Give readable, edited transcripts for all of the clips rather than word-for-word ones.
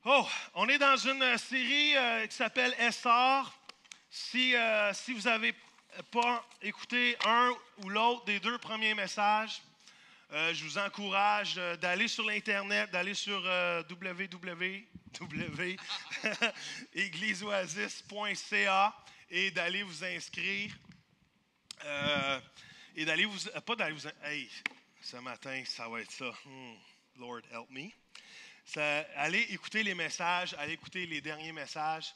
Oh, on est dans une série qui s'appelle Essor. Si vous n'avez pas écouté un ou l'autre des deux premiers messages, je vous encourage d'aller sur l'Internet, d'aller sur www.égliseoasis.ca et d'aller vous inscrire. Et d'aller vous... Pas d'aller vous... Hey, ce matin, ça va être ça. Lord, help me. Allez écouter les messages, allez écouter les derniers messages.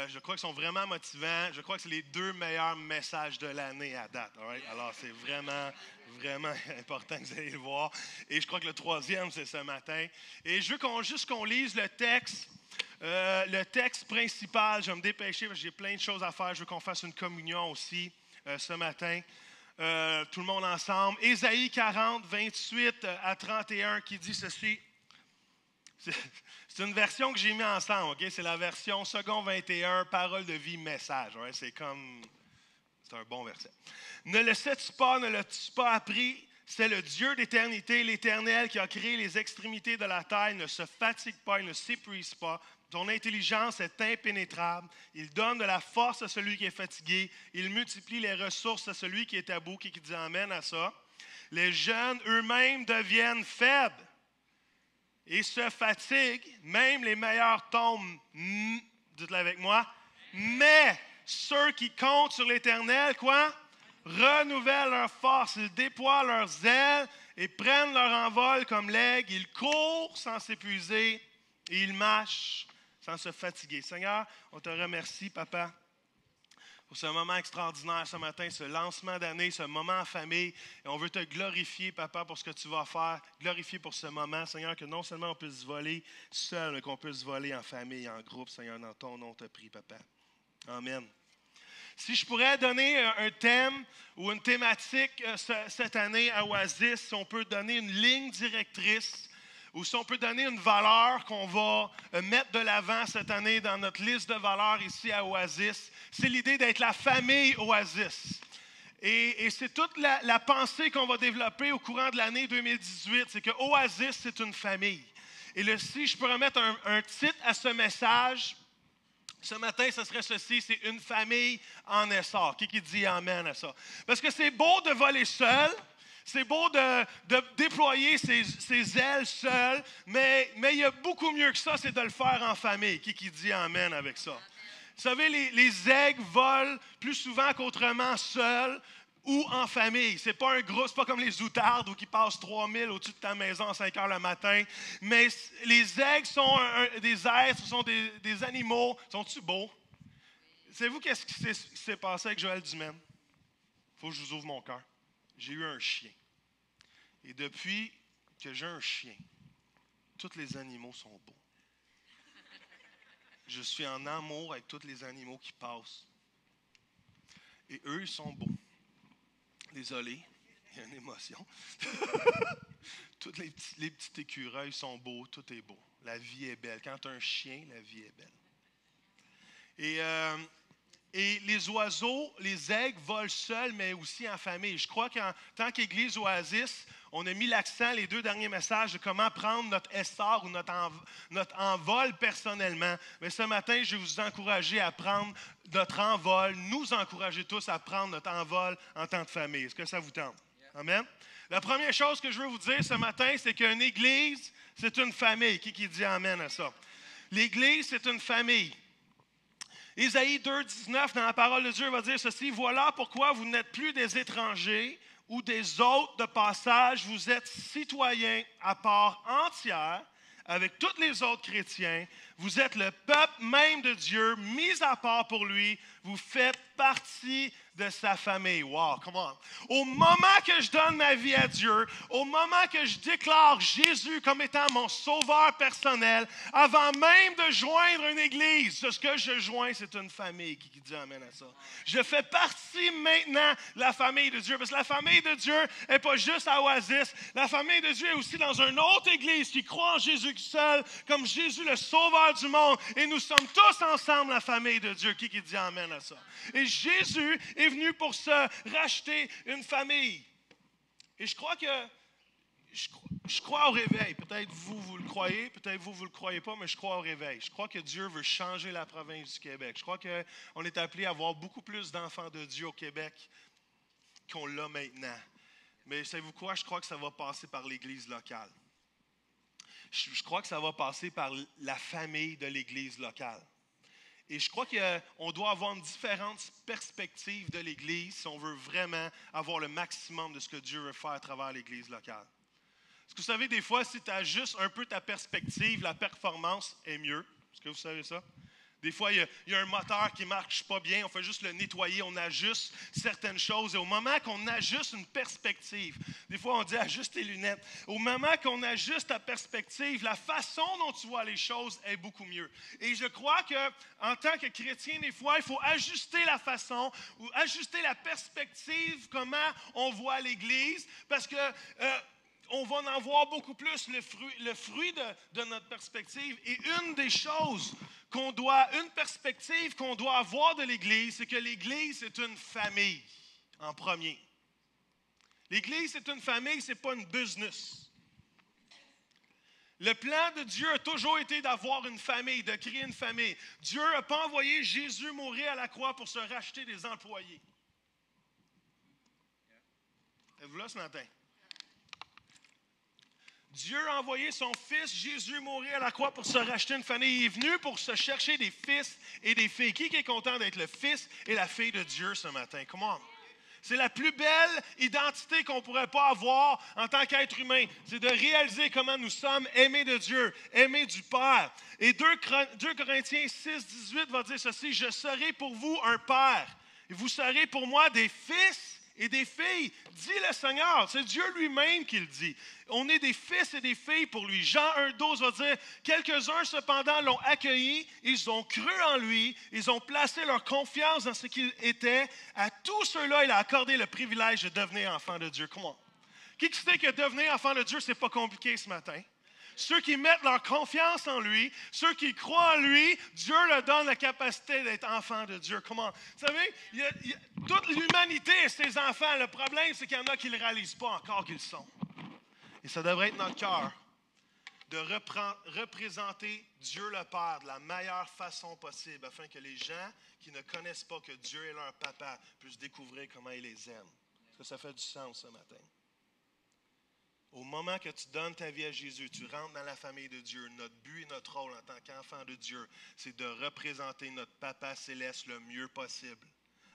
Je crois qu'ils sont vraiment motivants. Je crois que c'est les deux meilleurs messages de l'année à date. Right? Alors, c'est vraiment, vraiment important que vous allez le voir. Et je crois que le troisième, c'est ce matin. Et je veux qu'on lise le texte principal. Je vais me dépêcher parce que j'ai plein de choses à faire. Je veux qu'on fasse une communion aussi ce matin. Tout le monde ensemble. Ésaïe 40, 28 à 31 qui dit ceci. C'est une version que j'ai mis ensemble, ok? C'est la version second 21, parole de vie, message. Ouais? C'est un bon verset. Ne le sais-tu pas, ne l'as-tu pas appris? C'est le Dieu d'éternité, l'Éternel qui a créé les extrémités de la terre. Il ne se fatigue pas, il ne s'épuise pas. Son intelligence est impénétrable. Il donne de la force à celui qui est fatigué. Il multiplie les ressources à celui qui est à bout, qui dit amen à ça. Les jeunes eux-mêmes deviennent faibles et se fatiguent, même les meilleurs tombent, dites-le avec moi, mais ceux qui comptent sur l'Éternel, quoi? Renouvellent leur force, ils déploient leurs ailes et prennent leur envol comme l'aigle, ils courent sans s'épuiser et ils marchent sans se fatiguer. Seigneur, on te remercie, Papa, pour ce moment extraordinaire ce matin, ce lancement d'année, ce moment en famille. Et on veut te glorifier, Papa, pour ce que tu vas faire. Glorifier pour ce moment, Seigneur, que non seulement on puisse voler seul, mais qu'on puisse voler en famille, en groupe, Seigneur, dans ton nom, on te prie, Papa. Amen. Si je pourrais donner un thème ou une thématique cette année à Oasis, si on peut donner une ligne directrice, ou si on peut donner une valeur qu'on va mettre de l'avant cette année dans notre liste de valeurs ici à Oasis, c'est l'idée d'être la famille Oasis. Et c'est toute la pensée qu'on va développer au courant de l'année 2018, c'est que Oasis, c'est une famille. Et si je pourrais mettre un titre à ce message, ce matin, ce serait ceci, c'est une famille en essor. Qui dit amen à ça? Parce que c'est beau de voler seul. C'est beau de déployer ses ailes seul, mais il y a beaucoup mieux que ça, c'est de le faire en famille. Qui dit amen avec ça? Vous savez, les aigles volent plus souvent qu'autrement seuls ou en famille. C'est pas un groupe, c'est pas comme les outardes où qui passent 3000 au-dessus de ta maison à 5 heures le matin. Mais les aigles sont des êtres, ce sont des animaux. Sont-ils beaux? Savez-vous qu'est-ce qui s'est passé avec Joël Dumaine? Il faut que je vous ouvre mon cœur. J'ai eu un chien. Et depuis que j'ai un chien, tous les animaux sont beaux. Je suis en amour avec tous les animaux qui passent. Et eux, ils sont beaux. Désolé, il y a une émotion. Tous les petits écureuils sont beaux, tout est beau. La vie est belle. Quand tu as un chien, la vie est belle. Et les oiseaux, les aigles volent seuls, mais aussi en famille. Je crois qu'en tant qu'Église Oasis, on a mis l'accent, les deux derniers messages, de comment prendre notre essor ou notre envol personnellement. Mais ce matin, je vais vous encourager à prendre notre envol, nous encourager tous à prendre notre envol en tant que famille. Est-ce que ça vous tente? Amen? La première chose que je veux vous dire ce matin, c'est qu'une Église, c'est une famille. Qui dit amen à ça? L'Église, c'est une famille. Ésaïe 2, 19, dans la parole de Dieu, va dire ceci. « Voilà pourquoi vous n'êtes plus des étrangers ou des hôtes de passage. Vous êtes citoyens à part entière avec tous les autres chrétiens. Vous êtes le peuple même de Dieu, mis à part pour lui. Vous faites partie de sa famille. » Wow, come on. Au moment que je donne ma vie à Dieu, au moment que je déclare Jésus comme étant mon sauveur personnel, avant même de joindre une église, ce que je joins, c'est une famille. Qui dit amen à ça? Je fais partie maintenant de la famille de Dieu, parce que la famille de Dieu n'est pas juste à Oasis. La famille de Dieu est aussi dans une autre église qui croit en Jésus seul, comme Jésus le sauveur du monde. Et nous sommes tous ensemble la famille de Dieu. Qui dit amen à ça? Et Jésus est venu pour se racheter une famille. Et je crois que je crois au réveil. Peut-être vous le croyez, peut-être vous le croyez pas, mais je crois au réveil. Je crois que Dieu veut changer la province du Québec. Je crois qu'on est appelé à avoir beaucoup plus d'enfants de Dieu au Québec qu'on l'a maintenant. Mais savez-vous quoi? Je crois que ça va passer par l'Église locale. Je crois que ça va passer par la famille de l'Église locale. Et je crois qu'on doit avoir une différente perspective de l'Église si on veut vraiment avoir le maximum de ce que Dieu veut faire à travers l'Église locale. Parce que vous savez, des fois, si tu ajustes un peu ta perspective, la performance est mieux. Est-ce que vous savez ça? Des fois, il y a un moteur qui ne marche pas bien, on fait juste le nettoyer, on ajuste certaines choses. Et au moment qu'on ajuste une perspective, des fois on dit ajuste tes lunettes. Au moment qu'on ajuste ta perspective, la façon dont tu vois les choses est beaucoup mieux. Et je crois qu'en tant que chrétien, des fois, il faut ajuster la façon ou ajuster la perspective, comment on voit l'Église, parce que on va en voir beaucoup plus le fruit de notre perspective. Et une des choses une perspective qu'on doit avoir de l'Église, c'est que l'Église est une famille, en premier. L'Église est une famille, ce n'est pas une business. Le plan de Dieu a toujours été d'avoir une famille, de créer une famille. Dieu n'a pas envoyé Jésus mourir à la croix pour se racheter des employés. Êtes-vous là ce matin? Dieu a envoyé son Fils Jésus mourir à la croix pour se racheter une famille. Il est venu pour se chercher des fils et des filles. Qui est content d'être le fils et la fille de Dieu ce matin? Come on. C'est la plus belle identité qu'on ne pourrait pas avoir en tant qu'être humain. C'est de réaliser comment nous sommes aimés de Dieu, aimés du Père. Et 2 Corinthiens 6, 18 va dire ceci: « Je serai pour vous un père, et vous serez pour moi des fils et des filles. » Dit le Seigneur. C'est Dieu lui-même qui le dit. On est des fils et des filles pour lui. Jean 1,12 va dire: « Quelques-uns cependant l'ont accueilli, ils ont cru en lui, ils ont placé leur confiance dans ce qu'il était. À tous ceux-là, il a accordé le privilège de devenir enfant de Dieu. » Comment? Qui sait que devenir enfant de Dieu, c'est pas compliqué ce matin? Ceux qui mettent leur confiance en lui, ceux qui croient en lui, Dieu leur donne la capacité d'être enfant de Dieu. Comment? Vous savez, toute l'humanité est ses enfants. Le problème, c'est qu'il y en a qui ne le réalisent pas encore qu'ils sont. Et ça devrait être notre cœur de représenter Dieu le Père de la meilleure façon possible afin que les gens qui ne connaissent pas que Dieu est leur papa puissent découvrir comment il les aime. Est-ce que ça fait du sens ce matin? Au moment que tu donnes ta vie à Jésus, tu rentres dans la famille de Dieu. Notre but et notre rôle en tant qu'enfant de Dieu, c'est de représenter notre Papa céleste le mieux possible,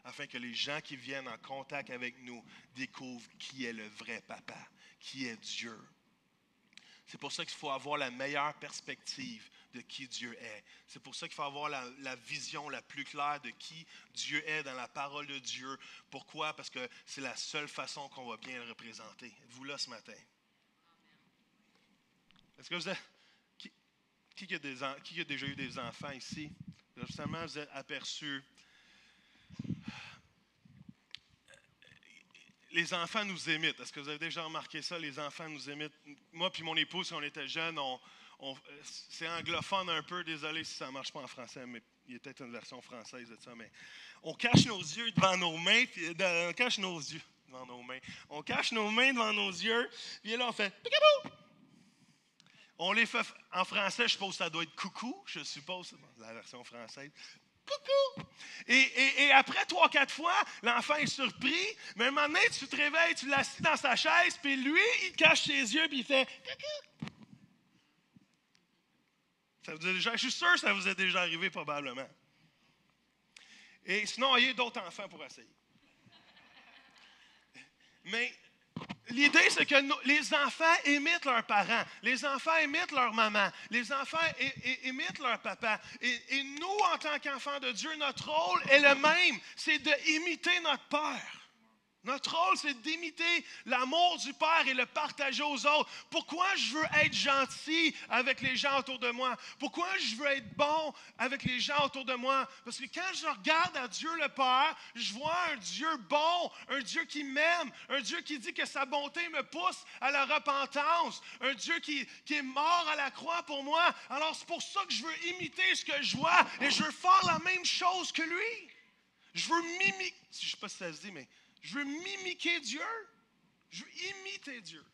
afin que les gens qui viennent en contact avec nous découvrent qui est le vrai Papa, qui est Dieu. C'est pour ça qu'il faut avoir la meilleure perspective de qui Dieu est. C'est pour ça qu'il faut avoir la vision la plus claire de qui Dieu est dans la parole de Dieu. Pourquoi? Parce que c'est la seule façon qu'on va bien le représenter. Êtes-vous là ce matin? Est-ce que vous êtes, qui a déjà eu des enfants ici? Justement, vous êtes aperçus. Les enfants nous imitent. Est-ce que vous avez déjà remarqué ça? Les enfants nous imitent. Moi et mon épouse, quand on était jeunes, c'est anglophone un peu. Désolé si ça ne marche pas en français, mais il y a peut-être une version française de ça. Mais on cache nos yeux devant nos mains. On cache nos yeux devant nos mains. On cache nos mains devant nos yeux. Puis là, on fait « Picabou ». On les fait en français, je suppose que ça doit être coucou, je suppose, la version française. Coucou! Et après 3-4 fois, l'enfant est surpris, mais un moment donné, tu te réveilles, tu l'assis dans sa chaise, puis lui, il cache ses yeux, puis il fait coucou! Ça vous est déjà, je suis sûr que ça vous est déjà arrivé probablement. Et sinon, il y a d'autres enfants pour essayer. Mais l'idée, c'est que les enfants imitent leurs parents. Les enfants imitent leur maman. Les enfants imitent leur papa. Et nous, en tant qu'enfants de Dieu, notre rôle est le même. C'est d'imiter notre Père. Notre rôle, c'est d'imiter l'amour du Père et le partager aux autres. Pourquoi je veux être gentil avec les gens autour de moi? Pourquoi je veux être bon avec les gens autour de moi? Parce que quand je regarde à Dieu le Père, je vois un Dieu bon, un Dieu qui m'aime, un Dieu qui dit que sa bonté me pousse à la repentance, un Dieu qui est mort à la croix pour moi. Alors c'est pour ça que je veux imiter ce que je vois et je veux faire la même chose que lui. Je veux mimiquer, je ne sais pas si ça se dit, mais je veux mimiquer Dieu. Je veux imiter Dieu.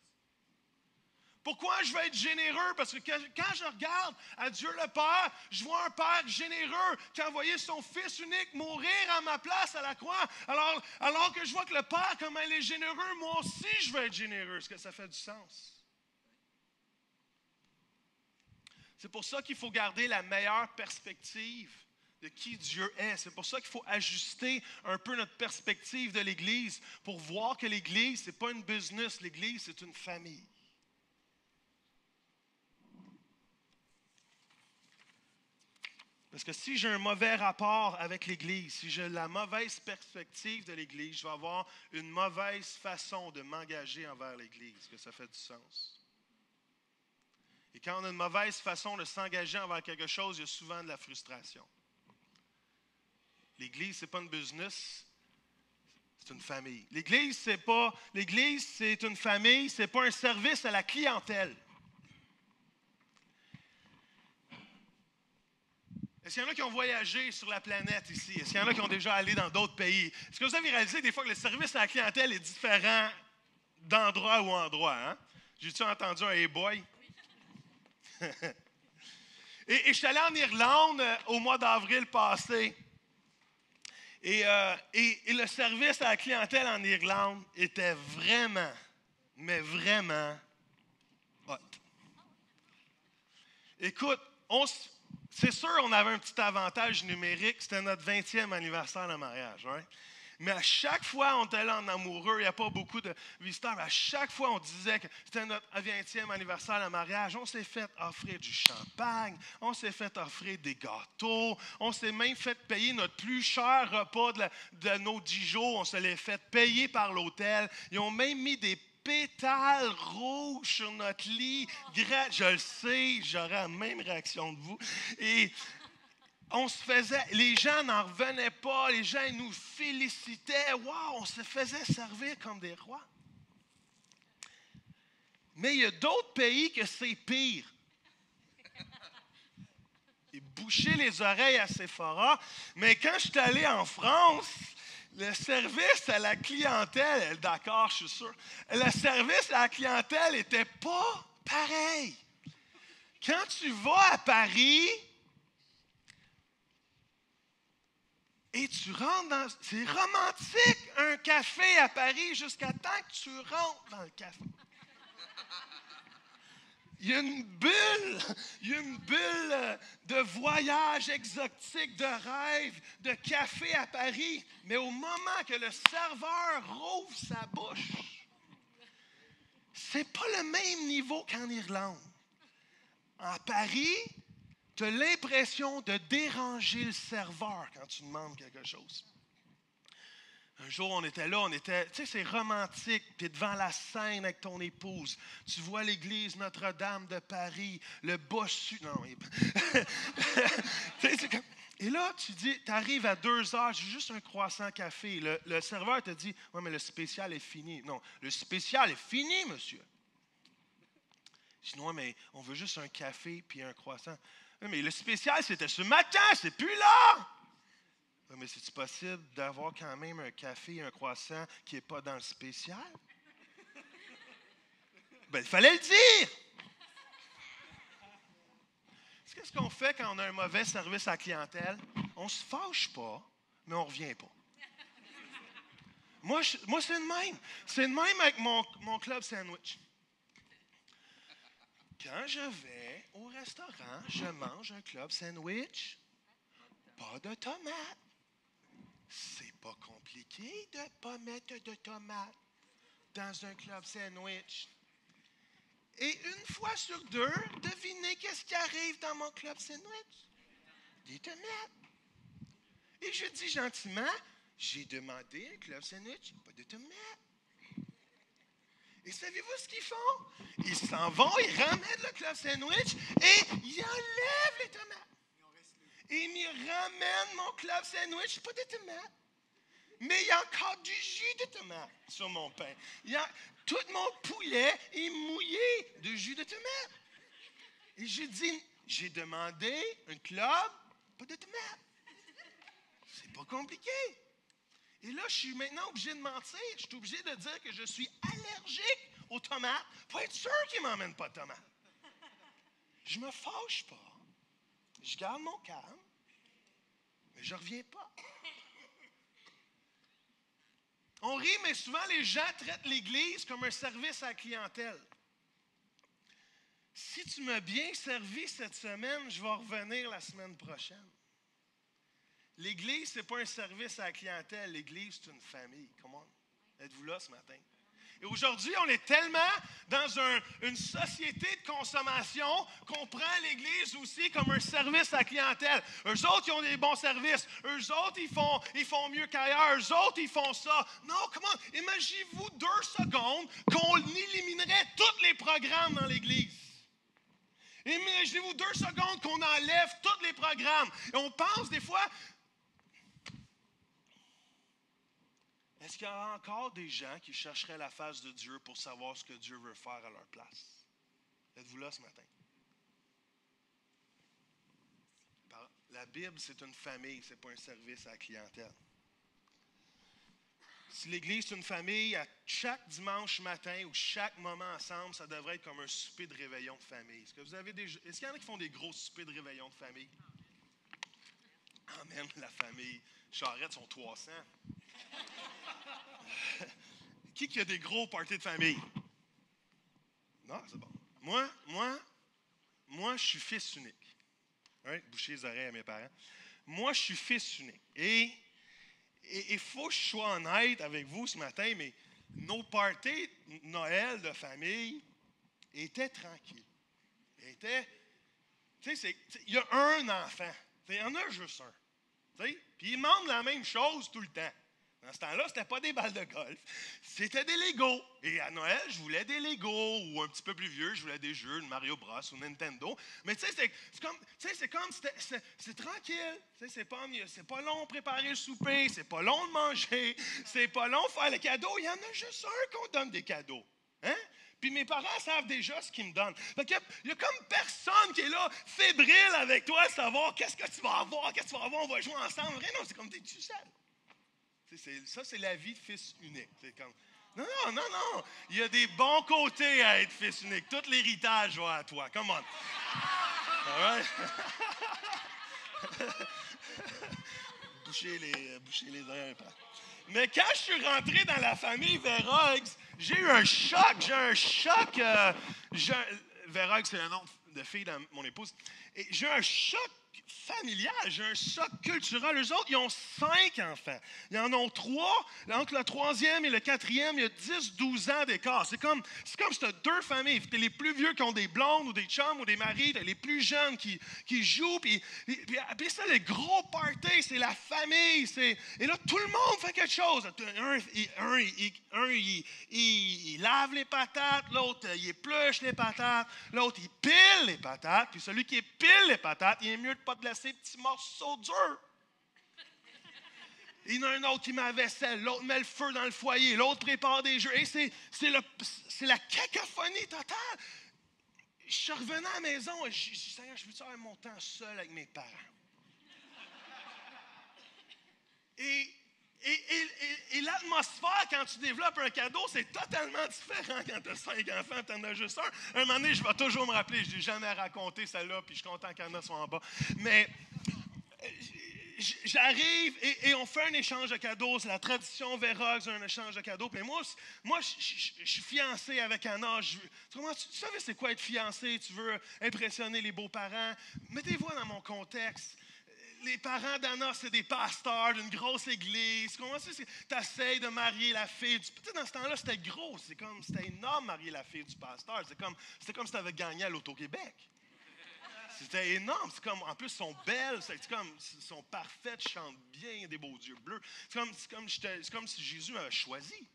Pourquoi je veux être généreux? Parce que quand je regarde à Dieu le Père, je vois un Père généreux qui a envoyé son Fils unique mourir à ma place à la croix. Alors que je vois que le Père, comment il est généreux, moi aussi je veux être généreux. Est-ce que ça fait du sens? C'est pour ça qu'il faut garder la meilleure perspective de qui Dieu est. C'est pour ça qu'il faut ajuster un peu notre perspective de l'Église pour voir que l'Église, ce n'est pas une business. L'Église, c'est une famille. Parce que si j'ai un mauvais rapport avec l'Église, si j'ai la mauvaise perspective de l'Église, je vais avoir une mauvaise façon de m'engager envers l'Église. Est-ce que ça fait du sens? Et quand on a une mauvaise façon de s'engager envers quelque chose, il y a souvent de la frustration. L'Église, ce n'est pas une business, c'est une famille. L'Église, c'est une famille, ce n'est pas un service à la clientèle. Est-ce qu'il y en a qui ont voyagé sur la planète ici? Est-ce qu'il y en a qui ont déjà allé dans d'autres pays? Est-ce que vous avez réalisé des fois que le service à la clientèle est différent d'endroit ou endroit? Hein? J'ai-tu entendu un « hey boy » ? Et je suis allé en Irlande au mois d'avril passé. Et le service à la clientèle en Irlande était vraiment, mais vraiment hot. Écoute, c'est sûr on avait un petit avantage numérique, c'était notre 20e anniversaire de mariage. Right? Mais à chaque fois on était là en amoureux, il n'y a pas beaucoup de visiteurs, mais à chaque fois on disait que c'était notre 20e anniversaire de mariage, on s'est fait offrir du champagne, on s'est fait offrir des gâteaux, on s'est même fait payer notre plus cher repas de nos 10 jours, on se l'est fait payer par l'hôtel. Ils ont même mis des pétales rouges sur notre lit. Je le sais, j'aurais la même réaction de vous. Et on se faisait, les gens n'en revenaient pas, les gens nous félicitaient. Wow, on se faisait servir comme des rois. Mais il y a d'autres pays que c'est pire. Et boucher les oreilles à Sephora. Mais quand je suis allé en France, le service à la clientèle, d'accord, je suis sûr, le service à la clientèle n'était pas pareil. Quand tu vas à Paris et tu rentres dans... C'est romantique, un café à Paris, jusqu'à temps que tu rentres dans le café. Il y a une bulle de voyage exotique, de rêve, de café à Paris. Mais au moment que le serveur rouvre sa bouche, c'est pas le même niveau qu'en Irlande. En Paris, tu as l'impression de déranger le serveur quand tu demandes quelque chose. Un jour, on était là, tu sais, c'est romantique, tu es devant la Seine avec ton épouse, tu vois l'église Notre-Dame de Paris, le bossu, non, et là, tu arrives à 2h, j'ai juste un croissant café, le serveur te dit, oui, mais le spécial est fini. Non, le spécial est fini, monsieur. Je dis, non, mais on veut juste un café puis un croissant. Oui, mais le spécial, c'était ce matin, c'est plus là. Oui, mais c'est-tu possible d'avoir quand même un café et un croissant qui n'est pas dans le spécial? Ben, il fallait le dire! Qu'est-ce qu'on fait quand on a un mauvais service à la clientèle? On ne se fâche pas, mais on ne revient pas. Moi, c'est le même. C'est le même avec mon club sandwich. Quand je vais au restaurant, je mange un club sandwich, pas de tomates. C'est pas compliqué de ne pas mettre de tomates dans un club sandwich. Et une fois sur deux, devinez qu'est-ce qui arrive dans mon club sandwich? Des tomates. Et je dis gentiment, j'ai demandé un club sandwich, pas de tomates. Et savez-vous ce qu'ils font? Ils s'en vont, ils ramènent le club sandwich et ils enlèvent les tomates. Et ils me ramènent mon club sandwich, pas de tomates. Mais il y a encore du jus de tomate sur mon pain. Tout mon poulet est mouillé de jus de tomate. Et je dis, j'ai demandé un club, pas de tomate. C'est pas compliqué. Et là, je suis maintenant obligé de mentir. Je suis obligé de dire que je suis allergique aux tomates pour être sûr qu'il ne m'emmène pas de tomates. Je ne me fâche pas. Je garde mon calme, mais je ne reviens pas. On rit, mais souvent les gens traitent l'Église comme un service à la clientèle. Si tu m'as bien servi cette semaine, je vais revenir la semaine prochaine. L'Église, ce n'est pas un service à la clientèle. L'Église, c'est une famille. Come on. Êtes-vous là ce matin? Et aujourd'hui, on est tellement dans une société de consommation qu'on prend l'Église aussi comme un service à la clientèle. Eux autres, ils ont des bons services. Eux autres, ils font mieux qu'ailleurs. Eux autres, ils font ça. Non, comment? Imaginez-vous 2 secondes qu'on éliminerait tous les programmes dans l'Église. Imaginez-vous 2 secondes qu'on enlève tous les programmes. Et on pense des fois... Est-ce qu'il y a encore des gens qui chercheraient la face de Dieu pour savoir ce que Dieu veut faire à leur place? Êtes-vous là ce matin? La Bible, c'est une famille, ce n'est pas un service à la clientèle. Si l'Église est une famille, à chaque dimanche matin ou chaque moment ensemble, ça devrait être comme un souper de réveillon de famille. Est-ce qu'il y en a qui font des gros soupers de réveillon de famille? Amen, la famille. Charrette sont 300. Qui a des gros parties de famille? Non, c'est bon. Moi, je suis fils unique. Right? Boucher les oreilles à mes parents. Moi, je suis fils unique. Et il faut que je sois honnête avec vous ce matin, mais nos parties Noël de famille étaient tranquilles. Il y a un enfant. Il y en a juste un. Puis il demande la même chose tout le temps. Dans ce temps-là, c'était pas des balles de golf, c'était des Legos. Et à Noël, je voulais des Legos, ou un petit peu plus vieux, je voulais des jeux de Mario Bros ou Nintendo. Mais tu sais, c'est tranquille. C'est pas long de préparer le souper, c'est pas long de manger, c'est pas long de faire les cadeaux. Il y en a juste un qu'on donne des cadeaux. Hein? Puis mes parents savent déjà ce qu'ils me donnent. Fait qu'il y a comme personne qui est là, fébrile avec toi, à savoir qu'est-ce que tu vas avoir, on va jouer ensemble. Rien, non, c'est comme t'es tout seul. Ça, c'est la vie de fils unique. C'est comme, non. Il y a des bons côtés à être fils unique. Tout l'héritage va à toi. Come on. All right? Boucher les oreilles un peu. Mais quand je suis rentré dans la famille Verhoegs, j'ai eu un choc. Verhoegs, c'est le nom de fille de mon épouse. Et j'ai eu un choc familial, j'ai un choc culturel. Eux autres, ils ont 5 enfants. Ils en ont 3. Entre le 3e et le 4e, il y a 10-12 ans d'écart. C'est comme si tu as 2 familles. Tu as les plus vieux qui ont des blondes ou des chums ou des maris. Tu as les plus jeunes qui jouent. Puis ça, les gros parties, c'est la famille. Et là, tout le monde fait quelque chose. Il lave les patates. L'autre, il épluche les patates. L'autre, il pile les patates. Puis celui qui épile les patates, il est mieux de pas de laisser petits morceaux durs. Il y en a un autre qui met la vaisselle, l'autre met le feu dans le foyer, l'autre prépare des jeux. Et c'est la cacophonie totale. Je suis revenu à la maison et je dis, Seigneur, je veux avoir mon temps seul avec mes parents. Et l'atmosphère, quand tu développes un cadeau, c'est totalement différent quand tu as 5 enfants, tu en as juste un. Un moment donné, je vais toujours me rappeler, je ne l'ai jamais raconté celle-là, puis je suis content qu'il y en a soit en bas. Mais j'arrive et on fait un échange de cadeaux. C'est la tradition Verhoegs, un échange de cadeaux. Mais moi je suis fiancé avec Anna. Tu savais c'est quoi être fiancé? Tu veux impressionner les beaux-parents? Mettez-vous dans mon contexte. Les parents d'Anna, c'est des pasteurs d'une grosse église. Comment ça, tu essaies de marier la fille du... Peut-être dans ce temps-là, c'était gros. C'était énorme marier la fille du pasteur. C'était comme si tu avais gagné à l'Auto-Québec. C'était énorme. C'est comme, en plus, elles sont belles. Elles sont parfaites, chantent bien, des beaux yeux bleus. C'est comme si Jésus m'avait choisi.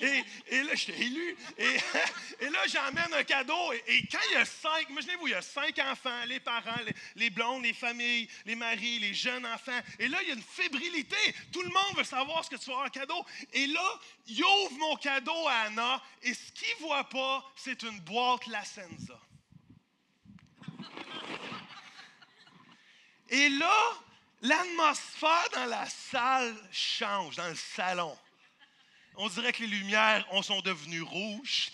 Et là, j'étais élu. Et là, j'emmène un cadeau. Et quand il y a 5, imaginez-vous, il y a 5 enfants, les parents, les blondes, les familles, les maris, les jeunes enfants. Et là, il y a une fébrilité. Tout le monde veut savoir ce que tu vas avoir en cadeau. Et là, il ouvre mon cadeau à Anna. Et ce qu'il ne voit pas, c'est une boîte La Senza. Et là, l'atmosphère dans la salle change, dans le salon. On dirait que les lumières sont devenues rouges.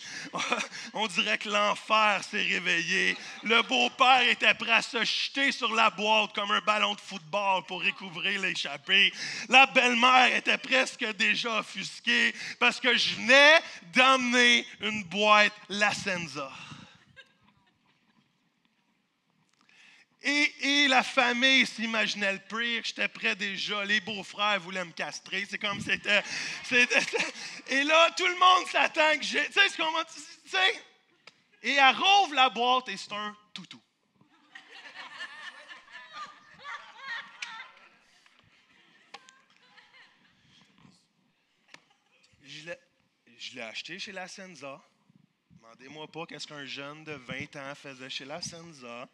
On dirait que l'enfer s'est réveillé. Le beau-père était prêt à se jeter sur la boîte comme un ballon de football pour recouvrir l'échappée. La belle-mère était presque déjà offusquée parce que je venais d'emmener une boîte La Senza. Et la famille s'imaginait le pire. J'étais prêt déjà. Les beaux-frères voulaient me castrer. C'est comme c'était. Et là, tout le monde s'attend que j'ai. Tu sais, c'est comment. Tu sais. Et elle rouvre la boîte et c'est un toutou. Je l'ai acheté chez La Senza. Demandez-moi pas qu'est-ce qu'un jeune de 20 ans faisait chez La Senza.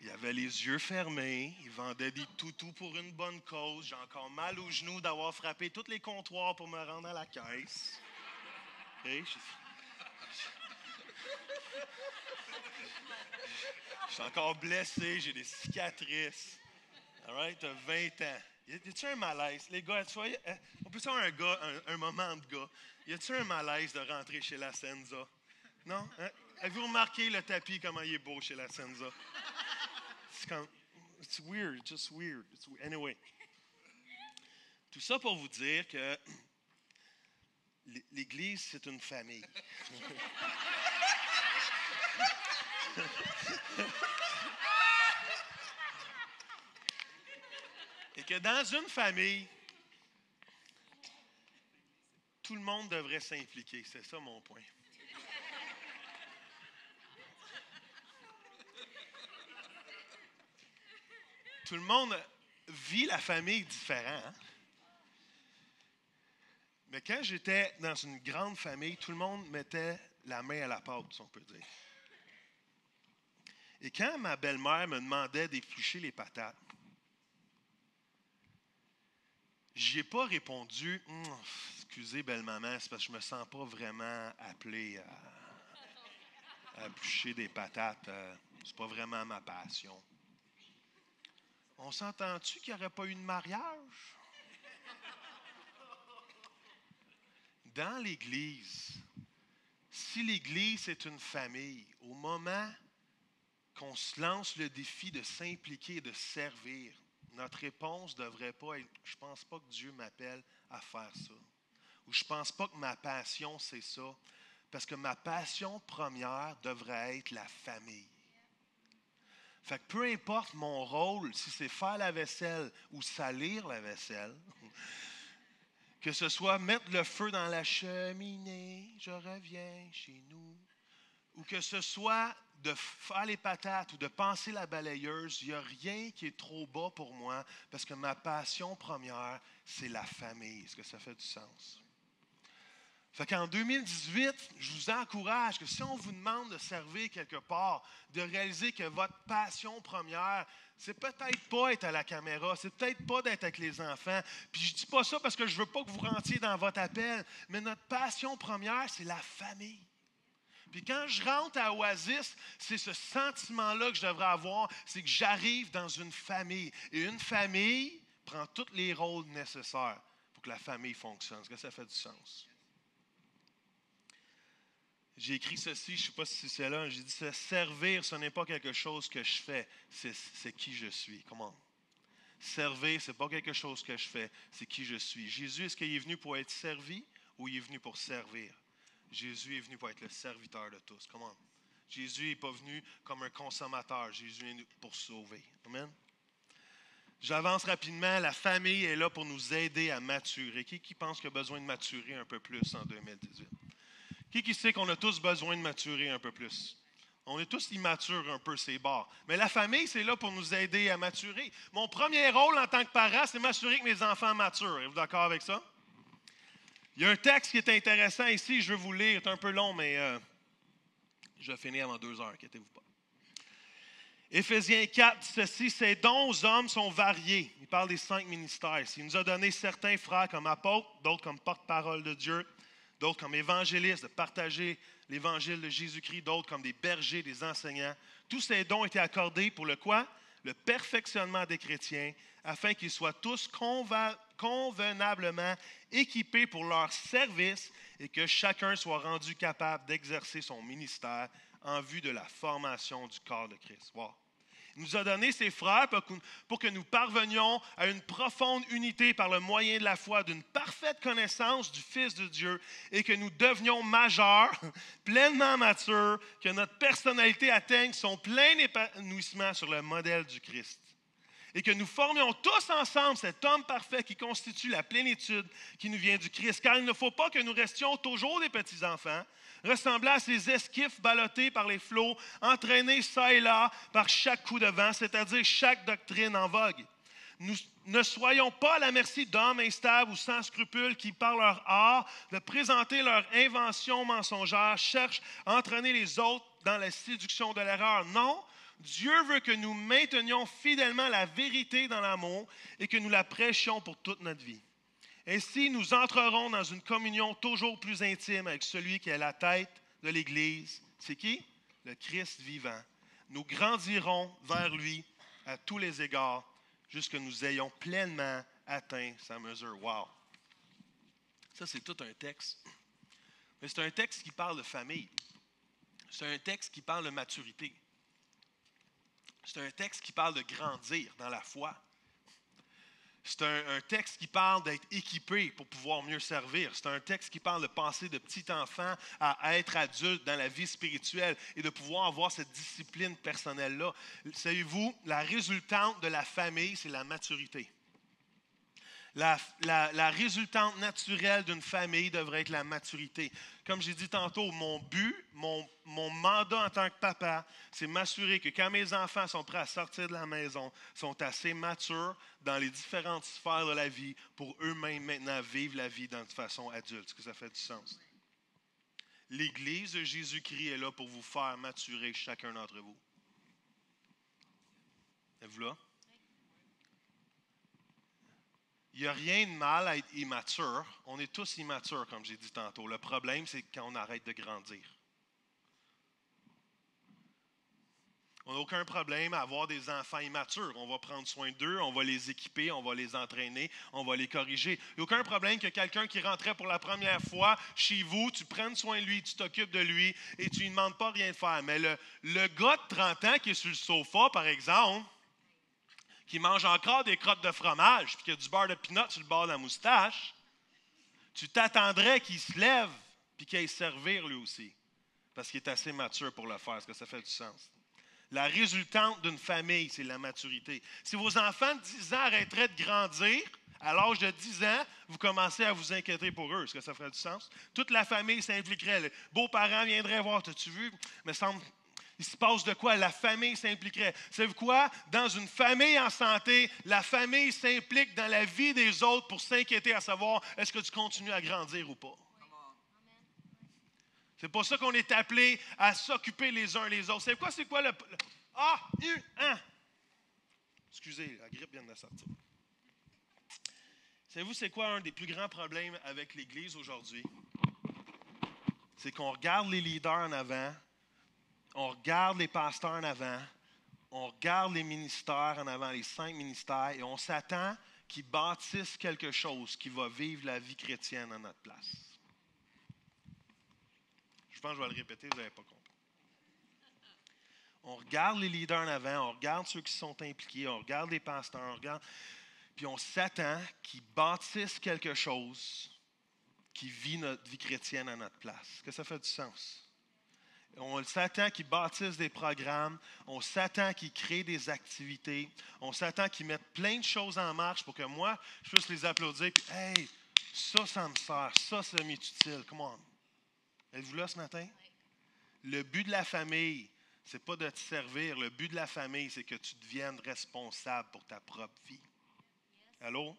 Il avait les yeux fermés, il vendait des toutous pour une bonne cause. J'ai encore mal aux genoux d'avoir frappé tous les comptoirs pour me rendre à la caisse. Okay? Je suis encore blessé, j'ai des cicatrices. All right? T'as 20 ans. Y a-tu un malaise? Les gars, on peut avoir un moment de gars. Y a-tu un malaise de rentrer chez La Senza? Non? Hein? Avez-vous remarqué le tapis, comment il est beau chez La Senza? It's weird, just weird. Anyway. Tout ça pour vous dire que l'Église, c'est une famille. Et que dans une famille, tout le monde devrait s'impliquer. C'est ça mon point. Tout le monde vit la famille différent. Hein? Mais quand j'étais dans une grande famille, tout le monde mettait la main à la pâte, si on peut dire. Et quand ma belle-mère me demandait d'éplucher les patates, je n'y ai pas répondu « Excusez, belle-maman, c'est parce que je ne me sens pas vraiment appelé à éplucher des patates. C'est pas vraiment ma passion. » On s'entend-tu qu'il n'y aurait pas eu de mariage? Dans l'Église, si l'Église est une famille, au moment qu'on se lance le défi de s'impliquer et de servir, notre réponse ne devrait pas être « Je ne pense pas que Dieu m'appelle à faire ça » ou « Je ne pense pas que ma passion, c'est ça », parce que ma passion première devrait être la famille. Fait que peu importe mon rôle, si c'est faire la vaisselle ou salir la vaisselle, que ce soit mettre le feu dans la cheminée, je reviens chez nous, ou que ce soit de faire les patates ou de penser la balayeuse, il n'y a rien qui est trop bas pour moi parce que ma passion première, c'est la famille. Est-ce que ça fait du sens? Fait qu'en 2018, je vous encourage que si on vous demande de servir quelque part, de réaliser que votre passion première, c'est peut-être pas être à la caméra, c'est peut-être pas d'être avec les enfants. Puis je dis pas ça parce que je veux pas que vous rentriez dans votre appel, mais notre passion première, c'est la famille. Puis quand je rentre à Oasis, c'est ce sentiment-là que je devrais avoir, c'est que j'arrive dans une famille. Et une famille prend tous les rôles nécessaires pour que la famille fonctionne. Est-ce que ça fait du sens? J'ai écrit ceci, je ne sais pas si c'est là, j'ai dit « Servir, ce n'est pas quelque chose que je fais, c'est qui je suis. » Comment? Servir, ce n'est pas quelque chose que je fais, c'est qui je suis. Jésus, est-ce qu'il est venu pour être servi ou il est venu pour servir? Jésus est venu pour être le serviteur de tous. Comment? Jésus n'est pas venu comme un consommateur, Jésus est venu pour sauver. Amen? J'avance rapidement, la famille est là pour nous aider à maturer. Qui pense qu'il a besoin de maturer un peu plus en 2018? Qui sait qu'on a tous besoin de maturer un peu plus? On est tous immatures un peu, c'est barres. Mais la famille, c'est là pour nous aider à maturer. Mon premier rôle en tant que parent, c'est m'assurer que mes enfants maturent. Êtes-vous d'accord avec ça? Il y a un texte qui est intéressant ici, je vais vous lire. C'est un peu long, mais je vais finir avant 2 heures, inquiétez-vous pas. Éphésiens 4 dit ceci, « Ces dons aux hommes sont variés. » Il parle des 5 ministères. Il nous a donné certains frères comme apôtres, d'autres comme porte-parole de Dieu, d'autres comme évangélistes, de partager l'évangile de Jésus-Christ, d'autres comme des bergers, des enseignants. Tous ces dons étaient accordés pour le quoi? le perfectionnement des chrétiens, afin qu'ils soient tous convenablement équipés pour leur service et que chacun soit rendu capable d'exercer son ministère en vue de la formation du corps de Christ. Wow. Il nous a donné ses frères pour que nous parvenions à une profonde unité par le moyen de la foi, d'une parfaite connaissance du Fils de Dieu et que nous devenions majeurs, pleinement matures, que notre personnalité atteigne son plein épanouissement sur le modèle du Christ. Et que nous formions tous ensemble cet homme parfait qui constitue la plénitude qui nous vient du Christ. Car il ne faut pas que nous restions toujours des petits-enfants, ressemblant à ces esquifs ballottés par les flots, entraînés çà et là par chaque coup de vent, c'est-à-dire chaque doctrine en vogue. Nous ne soyons pas à la merci d'hommes instables ou sans scrupules qui, par leur art de présenter leur invention mensongère, cherchent à entraîner les autres dans la séduction de l'erreur. Non, Dieu veut que nous maintenions fidèlement la vérité dans l'amour et que nous la prêchions pour toute notre vie. Ainsi, nous entrerons dans une communion toujours plus intime avec celui qui est la tête de l'Église. C'est qui? Le Christ vivant. Nous grandirons vers lui à tous les égards jusqu'à ce que nous ayons pleinement atteint sa mesure. Wow! Ça, c'est tout un texte. Mais c'est un texte qui parle de famille. C'est un texte qui parle de maturité. C'est un texte qui parle de grandir dans la foi. C'est un texte qui parle d'être équipé pour pouvoir mieux servir. C'est un texte qui parle de passer de petit enfant à être adulte dans la vie spirituelle et de pouvoir avoir cette discipline personnelle-là. Savez-vous, la résultante de la famille, c'est la maturité. La résultante naturelle d'une famille devrait être la maturité. Comme j'ai dit tantôt, mon but, mon mandat en tant que papa, c'est m'assurer que quand mes enfants sont prêts à sortir de la maison, sont assez matures dans les différentes sphères de la vie pour eux-mêmes maintenant vivre la vie d'une façon adulte. Est-ce que ça fait du sens? L'Église de Jésus-Christ est là pour vous faire maturer chacun d'entre vous. Êtes-vous là? Il n'y a rien de mal à être immature. On est tous immatures, comme j'ai dit tantôt. Le problème, c'est quand on arrête de grandir. On n'a aucun problème à avoir des enfants immatures. On va prendre soin d'eux, on va les équiper, on va les entraîner, on va les corriger. Il n'y a aucun problème que quelqu'un qui rentrait pour la première fois chez vous, tu prennes soin de lui, tu t'occupes de lui et tu ne lui demandes pas rien de faire. Mais le gars de 30 ans qui est sur le sofa, par exemple, qui mange encore des crottes de fromage, puis qui a du beurre de pinot sur le bord de la moustache, tu t'attendrais qu'il se lève puis qu'il aille servir lui aussi, parce qu'il est assez mature pour le faire. Est-ce que ça fait du sens? La résultante d'une famille, c'est la maturité. Si vos enfants de 10 ans arrêteraient de grandir, à l'âge de 10 ans, vous commencez à vous inquiéter pour eux. Est-ce que ça ferait du sens? Toute la famille s'impliquerait. Les beaux-parents viendraient voir. T'as-tu vu? Me semble... Il se passe de quoi? La famille s'impliquerait. Savez-vous quoi? Dans une famille en santé, la famille s'implique dans la vie des autres pour s'inquiéter à savoir est-ce que tu continues à grandir ou pas. C'est pour ça qu'on est appelé à s'occuper les uns les autres. Savez-vous quoi? C'est quoi le... Excusez, la grippe vient de sortir. Savez-vous c'est quoi un des plus grands problèmes avec l'Église aujourd'hui? C'est qu'on regarde les leaders en avant, on regarde les pasteurs en avant, on regarde les ministères en avant, les 5 ministères, et on s'attend qu'ils bâtissent quelque chose qui va vivre la vie chrétienne à notre place. Je pense que je vais le répéter, vous n'avez pas compris. On regarde les leaders en avant, on regarde ceux qui sont impliqués, on regarde les pasteurs, on regarde, puis on s'attend qu'ils bâtissent quelque chose qui vit notre vie chrétienne à notre place. Est-ce que ça fait du sens? On s'attend qu'ils bâtissent des programmes, on s'attend qu'ils créent des activités, on s'attend qu'ils mettent plein de choses en marche pour que moi, je puisse les applaudir, puis « Hey, ça me sert, ça m'est utile. » Come on. Êtes-vous là ce matin? Le but de la famille, ce n'est pas de te servir. Le but de la famille, c'est que tu deviennes responsable pour ta propre vie. Allô?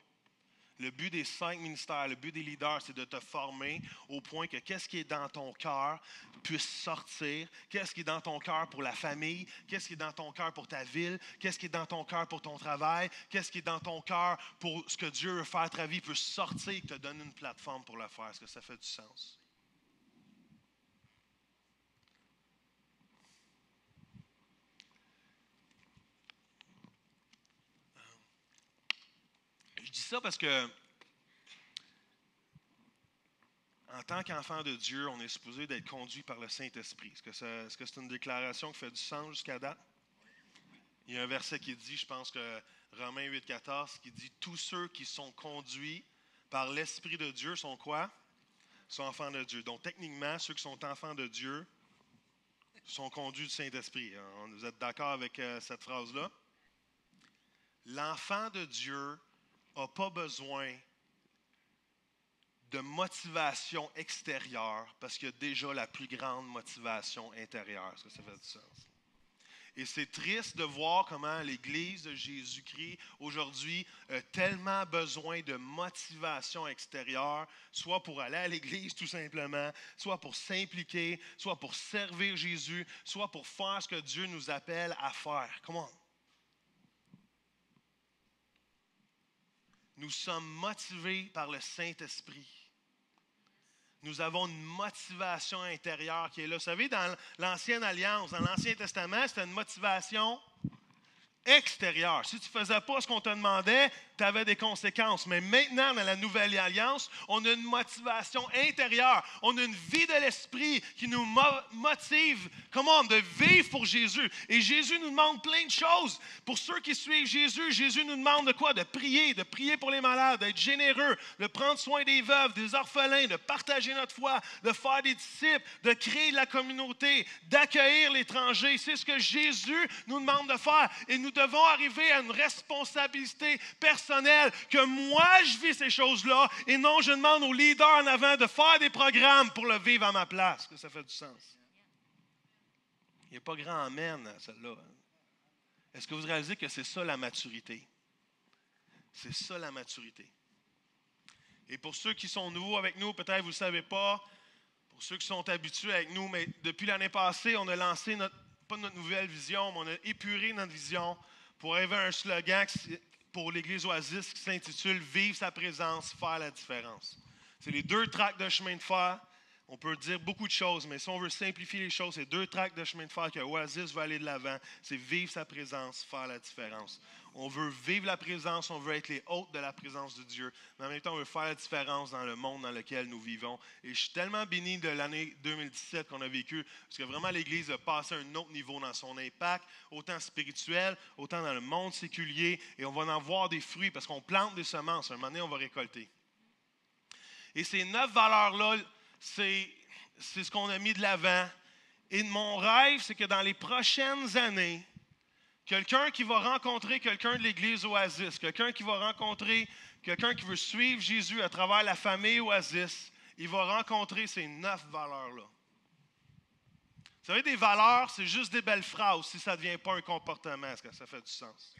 Le but des 5 ministères, le but des leaders, c'est de te former au point que qu'est-ce qui est dans ton cœur puisse sortir. Qu'est-ce qui est dans ton cœur pour la famille? Qu'est-ce qui est dans ton cœur pour ta ville? Qu'est-ce qui est dans ton cœur pour ton travail? Qu'est-ce qui est dans ton cœur pour ce que Dieu veut faire à ta vie? Puisse sortir et te donner une plateforme pour le faire. Est-ce que ça fait du sens? ça parce que, en tant qu'enfant de Dieu, on est supposé d'être conduit par le Saint-Esprit. Est-ce que c'est une déclaration qui fait du sens jusqu'à date? Il y a un verset qui dit, je pense que Romains 8,14, qui dit « Tous ceux qui sont conduits par l'Esprit de Dieu sont quoi? Sont enfants de Dieu. » Donc, techniquement, ceux qui sont enfants de Dieu sont conduits du Saint-Esprit. Vous êtes d'accord avec cette phrase-là? L'enfant de Dieu n'a pas besoin de motivation extérieure parce qu'il y a déjà la plus grande motivation intérieure. Est-ce que ça fait du sens? Et c'est triste de voir comment l'Église de Jésus-Christ aujourd'hui a tellement besoin de motivation extérieure, soit pour aller à l'Église tout simplement, soit pour s'impliquer, soit pour servir Jésus, soit pour faire ce que Dieu nous appelle à faire. Come on. Nous sommes motivés par le Saint-Esprit. Nous avons une motivation intérieure qui est là. Vous savez, dans l'Ancienne Alliance, dans l'Ancien Testament, c'était une motivation extérieure. Si tu ne faisais pas ce qu'on te demandait, tu avais des conséquences. Mais maintenant, dans la Nouvelle Alliance, on a une motivation intérieure. On a une vie de l'Esprit qui nous motive, de vivre pour Jésus. Et Jésus nous demande plein de choses. Pour ceux qui suivent Jésus, Jésus nous demande de quoi? De prier pour les malades, d'être généreux, de prendre soin des veuves, des orphelins, de partager notre foi, de faire des disciples, de créer de la communauté, d'accueillir l'étranger. C'est ce que Jésus nous demande de faire. Et nous devons arriver à une responsabilité personnelle que moi, je vis ces choses-là et non, je demande aux leaders en avant de faire des programmes pour le vivre à ma place. Est-ce que ça fait du sens? Il n'y a pas grand amen à celle-là. Est-ce que vous réalisez que c'est ça la maturité? C'est ça la maturité. Et pour ceux qui sont nouveaux avec nous, peut-être vous ne le savez pas, pour ceux qui sont habitués avec nous, mais depuis l'année passée, on a lancé pas notre nouvelle vision, mais on a épuré notre vision pour arriver à un slogan pour l'Église Oasis qui s'intitule « Vivre sa présence, faire la différence ». C'est les 2 tracts de chemin de fer. On peut dire beaucoup de choses, mais si on veut simplifier les choses, c'est 2 tracts de chemin de fer que Oasis va aller de l'avant. C'est vivre sa présence, faire la différence. On veut vivre la présence, on veut être les hôtes de la présence de Dieu. Mais en même temps, on veut faire la différence dans le monde dans lequel nous vivons. Et je suis tellement béni de l'année 2017 qu'on a vécue, parce que vraiment l'Église a passé à un autre niveau dans son impact, autant spirituel, autant dans le monde séculier. Et on va en voir des fruits, parce qu'on plante des semences. Un moment donné, on va récolter. Et ces 9 valeurs-là, c'est ce qu'on a mis de l'avant. Et mon rêve, c'est que dans les prochaines années, quelqu'un qui va rencontrer quelqu'un de l'Église Oasis, quelqu'un qui va rencontrer quelqu'un qui veut suivre Jésus à travers la famille Oasis, il va rencontrer ces 9 valeurs-là. Vous savez, des valeurs, c'est juste des belles phrases si ça ne devient pas un comportement. Est-ce que ça fait du sens?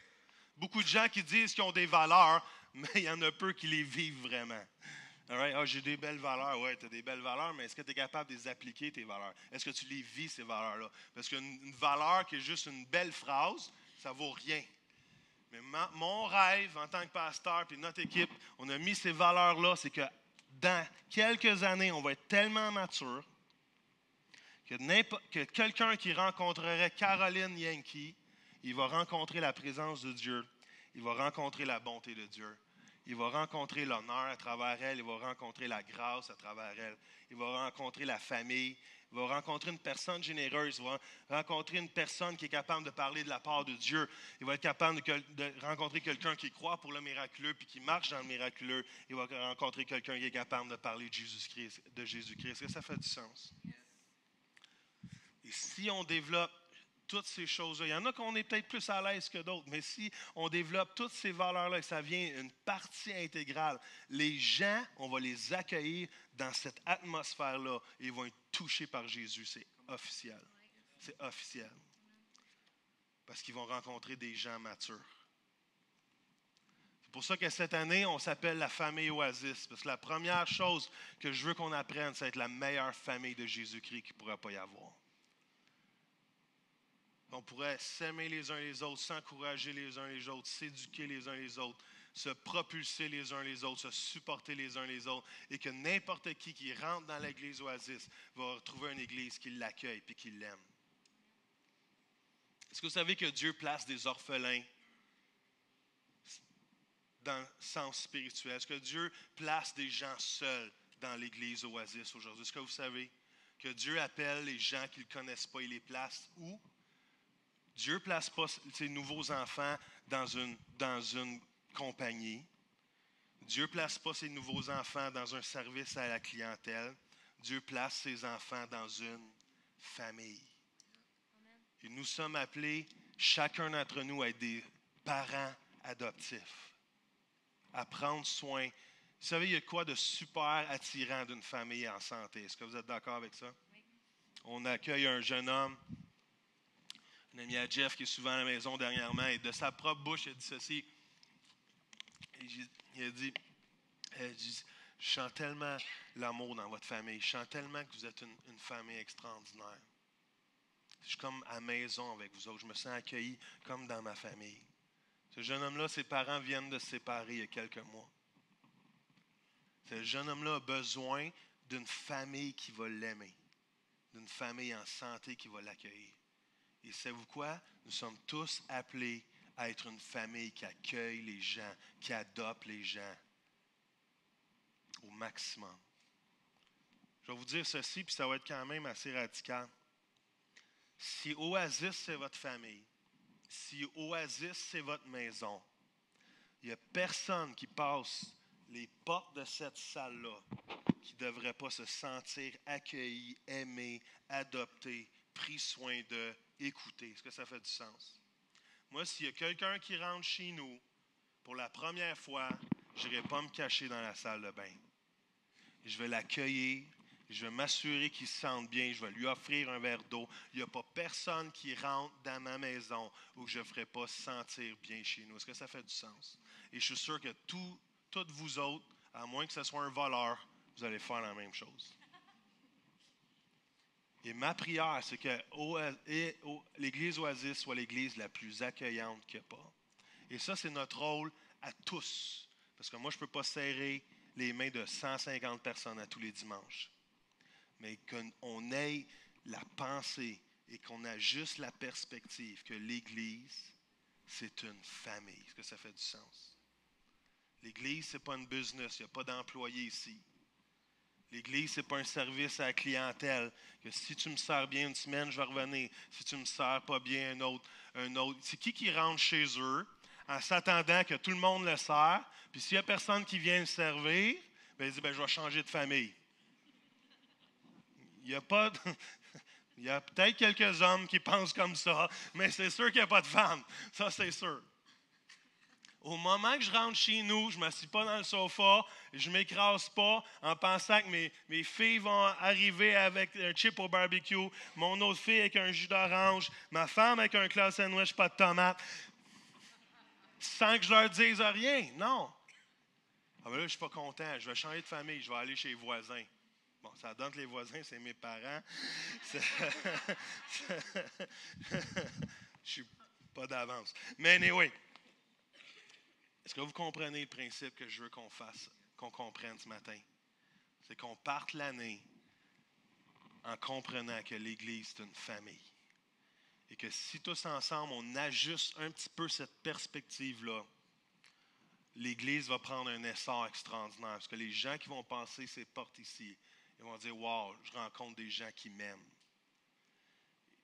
Beaucoup de gens qui disent qu'ils ont des valeurs, mais il y en a peu qui les vivent vraiment. Right? Oh, j'ai des belles valeurs. Oui, tu as des belles valeurs, mais est-ce que tu es capable de les appliquer, tes valeurs? Est-ce que tu les vis, ces valeurs-là? Parce qu'une valeur qui est juste une belle phrase, ça ne vaut rien. Mais mon rêve en tant que pasteur et notre équipe, on a mis ces valeurs-là, c'est que dans quelques années, on va être tellement mature que quelqu'un qui rencontrerait Caroline Yankee, il va rencontrer la présence de Dieu, il va rencontrer la bonté de Dieu. Il va rencontrer l'honneur à travers elle. Il va rencontrer la grâce à travers elle. Il va rencontrer la famille. Il va rencontrer une personne généreuse. Il va rencontrer une personne qui est capable de parler de la part de Dieu. Il va être capable de rencontrer quelqu'un qui croit pour le miraculeux puis qui marche dans le miraculeux. Il va rencontrer quelqu'un qui est capable de parler de Jésus-Christ. Est-ce que ça fait du sens? Et si on développe toutes ces choses-là. Il y en a qu'on est peut-être plus à l'aise que d'autres, mais si on développe toutes ces valeurs-là et ça devient une partie intégrale, les gens, on va les accueillir dans cette atmosphère-là et ils vont être touchés par Jésus. C'est officiel. C'est officiel. Parce qu'ils vont rencontrer des gens matures. C'est pour ça que cette année, on s'appelle la famille Oasis. Parce que la première chose que je veux qu'on apprenne, c'est être la meilleure famille de Jésus-Christ qu'il ne pourra pas y avoir. On pourrait s'aimer les uns les autres, s'encourager les uns les autres, s'éduquer les uns les autres, se propulser les uns les autres, se supporter les uns les autres, et que n'importe qui rentre dans l'église Oasis va retrouver une église qui l'accueille et qui l'aime. Est-ce que vous savez que Dieu place des orphelins dans le sens spirituel? Est-ce que Dieu place des gens seuls dans l'Église Oasis aujourd'hui? Est-ce que vous savez que Dieu appelle les gens qu'il ne connaissent pas, il les place où? Dieu ne place pas ses nouveaux enfants dans une compagnie. Dieu ne place pas ses nouveaux enfants dans un service à la clientèle. Dieu place ses enfants dans une famille. Et nous sommes appelés, chacun d'entre nous, à être des parents adoptifs, à prendre soin. Vous savez, il y a quoi de super attirant d'une famille en santé? Est-ce que vous êtes d'accord avec ça? Oui. On accueille un jeune homme, un ami à Jeff qui est souvent à la maison dernièrement, et de sa propre bouche, il a dit ceci. Il a dit, je sens tellement l'amour dans votre famille, je sens tellement que vous êtes une famille extraordinaire. Je suis comme à la maison avec vous autres, je me sens accueilli comme dans ma famille. Ce jeune homme-là, ses parents viennent de se séparer il y a quelques mois. Ce jeune homme-là a besoin d'une famille qui va l'aimer, d'une famille en santé qui va l'accueillir. Et savez-vous quoi? Nous sommes tous appelés à être une famille qui accueille les gens, qui adopte les gens au maximum. Je vais vous dire ceci, puis ça va être quand même assez radical. Si Oasis, c'est votre famille, si Oasis, c'est votre maison, il n'y a personne qui passe les portes de cette salle-là qui ne devrait pas se sentir accueilli, aimé, adopté, pris soin de, écouté. Est-ce que ça fait du sens? Moi, s'il y a quelqu'un qui rentre chez nous pour la première fois, je n'irai pas me cacher dans la salle de bain. Je vais l'accueillir, je vais m'assurer qu'il se sente bien, je vais lui offrir un verre d'eau. Il n'y a pas personne qui rentre dans ma maison où je ne ferai pas se sentir bien chez nous. Est-ce que ça fait du sens? Et je suis sûr que toutes vous autres, à moins que ce soit un voleur, vous allez faire la même chose. Et ma prière, c'est que l'Église Oasis soit l'Église la plus accueillante qu'il n'y a pas. Et ça, c'est notre rôle à tous. Parce que moi, je ne peux pas serrer les mains de 150 personnes à tous les dimanches. Mais qu'on ait la pensée et qu'on ait juste la perspective que l'Église, c'est une famille. Est-ce que ça fait du sens? L'Église, ce n'est pas une business. Il n'y a pas d'employés ici. L'Église, ce n'est pas un service à la clientèle. Que si tu me sers bien une semaine, je vais revenir. Si tu ne me sers pas bien, un autre. C'est qui rentre chez eux en s'attendant que tout le monde le sert. Puis s'il n'y a personne qui vient le servir, bien, il dit, je vais changer de famille. Il y a pas... Il y a peut-être quelques hommes qui pensent comme ça, mais c'est sûr qu'il n'y a pas de femmes. Ça, c'est sûr. Au moment que je rentre chez nous, je ne m'assieds pas dans le sofa, je ne m'écrase pas en pensant que mes filles vont arriver avec un chip au barbecue, mon autre fille avec un jus d'orange, ma femme avec un club sandwich, pas de tomate, sans que je leur dise rien. Non. Ah ben là, je ne suis pas content. Je vais changer de famille. Je vais aller chez les voisins. Bon, ça donne que les voisins, c'est mes parents. Je ne suis pas d'avance. Mais anyway. Est-ce que vous comprenez le principe que je veux qu'on comprenne ce matin? C'est qu'on parte l'année en comprenant que l'Église, c'est une famille. Et que si tous ensemble, on ajuste un petit peu cette perspective-là, l'Église va prendre un essor extraordinaire. Parce que les gens qui vont passer ces portes ici, ils vont dire « Wow, je rencontre des gens qui m'aiment. »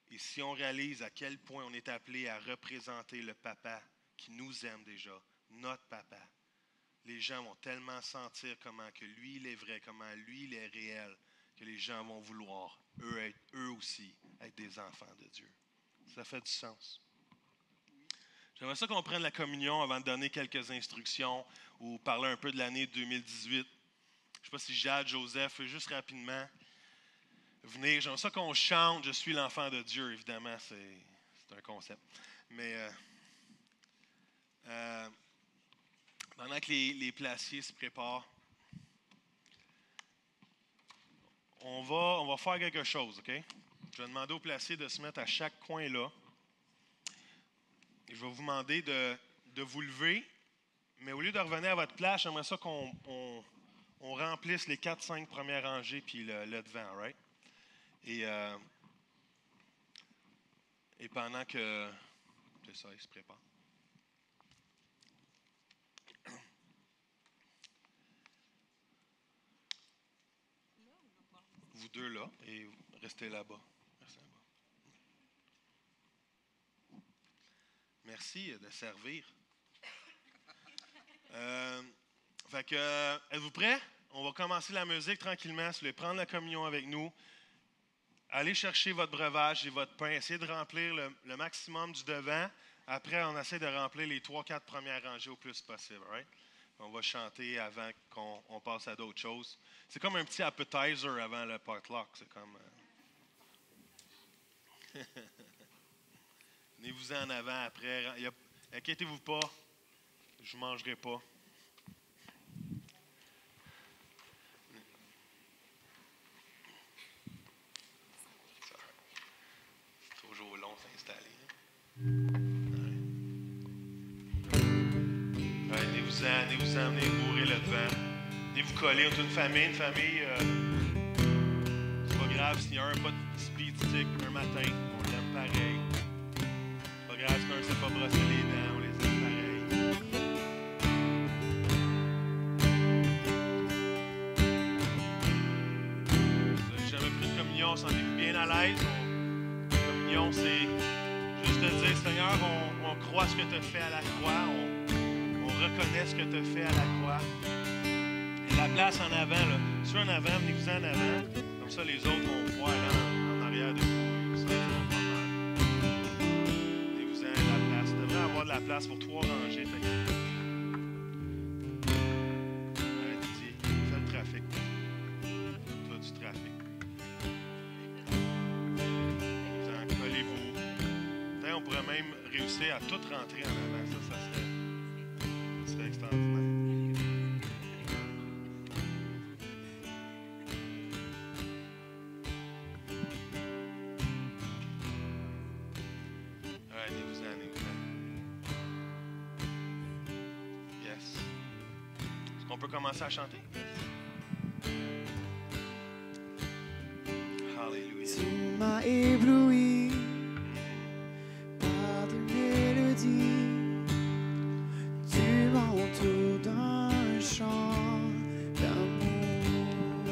Et si on réalise à quel point on est appelé à représenter le papa qui nous aime déjà, notre papa, les gens vont tellement sentir comment que lui, il est vrai, comment lui, il est réel, que les gens vont vouloir, eux aussi, être des enfants de Dieu. Ça fait du sens. J'aimerais ça qu'on prenne la communion avant de donner quelques instructions ou parler un peu de l'année 2018. Je ne sais pas si Jade, Joseph, juste rapidement venir. J'aimerais ça qu'on chante « Je suis l'enfant de Dieu », évidemment, c'est un concept. Mais pendant que les placiers se préparent, on va faire quelque chose, OK? Je vais demander aux placiers de se mettre à chaque coin là. Et je vais vous demander de vous lever, mais au lieu de revenir à votre place, j'aimerais ça qu'on remplisse les 4-5 premières rangées puis le devant, right? Et pendant que... C'est ça, ils se préparent. 2 là et restez là-bas. Merci de servir. Fait que, êtes-vous prêts? On va commencer la musique tranquillement. Si vous voulez prendre la communion avec nous, allez chercher votre breuvage et votre pain. Essayez de remplir le maximum du devant. Après, on essaie de remplir les 3-4 premières rangées au plus possible. Right? On va chanter avant qu'on passe à d'autres choses. C'est comme un petit appetizer avant le potluck. C'est comme... Venez-vous en avant après. Inquiétez-vous pas, je ne mangerai pas. C'est toujours long de s'installer. Venez-vous-en, venez bourrer le devant. Venez vous coller. On est une famille. C'est pas grave s'il y a un pas de speed stick un matin. On l'aime pareil. C'est pas grave si un ne sait pas brosser les dents. On les aime pareil. Si vous n'avez jamais pris de communion, sentez-vous bien à l'aise. La communion, c'est juste de dire, Seigneur, on croit ce que tu as fait à la croix. On reconnaît ce que tu as fait à la croix. Et la place en avant, là. Ceux en avant, venez-vous en avant. Comme ça, les autres vont voir là, en arrière de vous. Ça va pas mal. Venez-vous en la place. Il devrait y avoir de la place pour 3 rangées. Fait que... Allez, Didier, fais le trafic. Toi, du trafic. Venez-vous en, collez-vous. Peut-être on pourrait même réussir à tout rentrer en avant. Ça serait extraordinaire. On peut commencer à chanter. Alléluia. Tu m'as ébloui par des mélodies. Tu m'entoures d'un chant d'amour.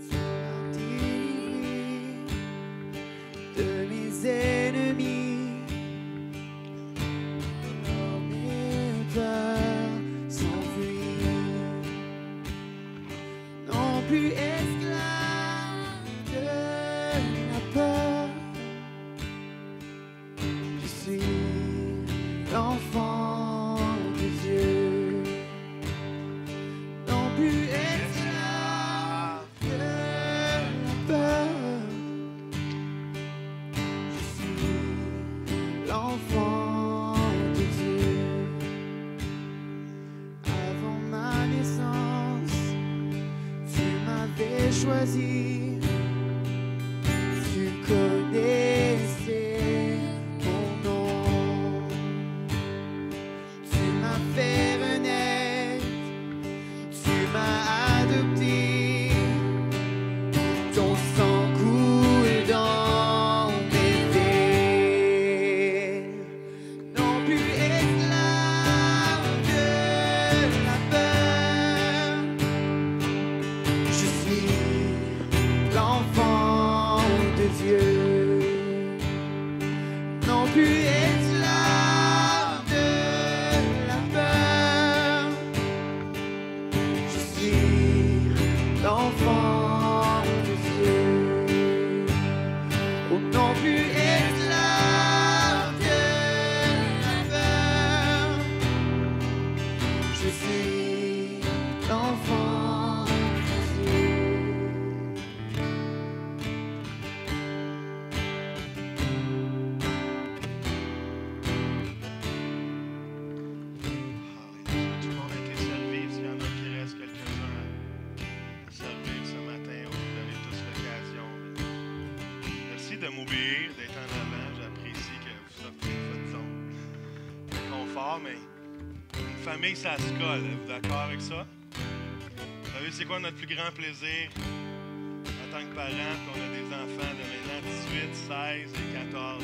Tu m'as délivré de mes ennemis. Alors mes peurs s'enfuient. Non plus esclave de la peur. Je suis l'enfant de Dieu. Non plus esclave de la peur. Je suis l'enfant de Dieu. Avant ma naissance, tu m'avais choisi. Tu connaissais mon nom. Tu m'as fait renaître. Tu m'as adopté. Ton sang coule dans mes veines. Non plus esclave de la peur. Je suis l'enfant de Dieu. Non plus esclave de la peur. Je suis l'enfant de Dieu. Oh, non plus esclave de la peur. Je suis l'enfant de Dieu. Alléluia. Tout le monde a été servi. S'il y en a qui reste quelques-uns à servir ce matin, vous avez tous l'occasion. Merci de m'obéir, d'être en avant. J'apprécie que vous offrez votre zone de confort, mais une famille, ça se colle. Êtes-vous d'accord avec ça? Vous savez, c'est quoi notre plus grand plaisir en tant que parents, qu'on a des enfants de maintenant 18, 16 et 14.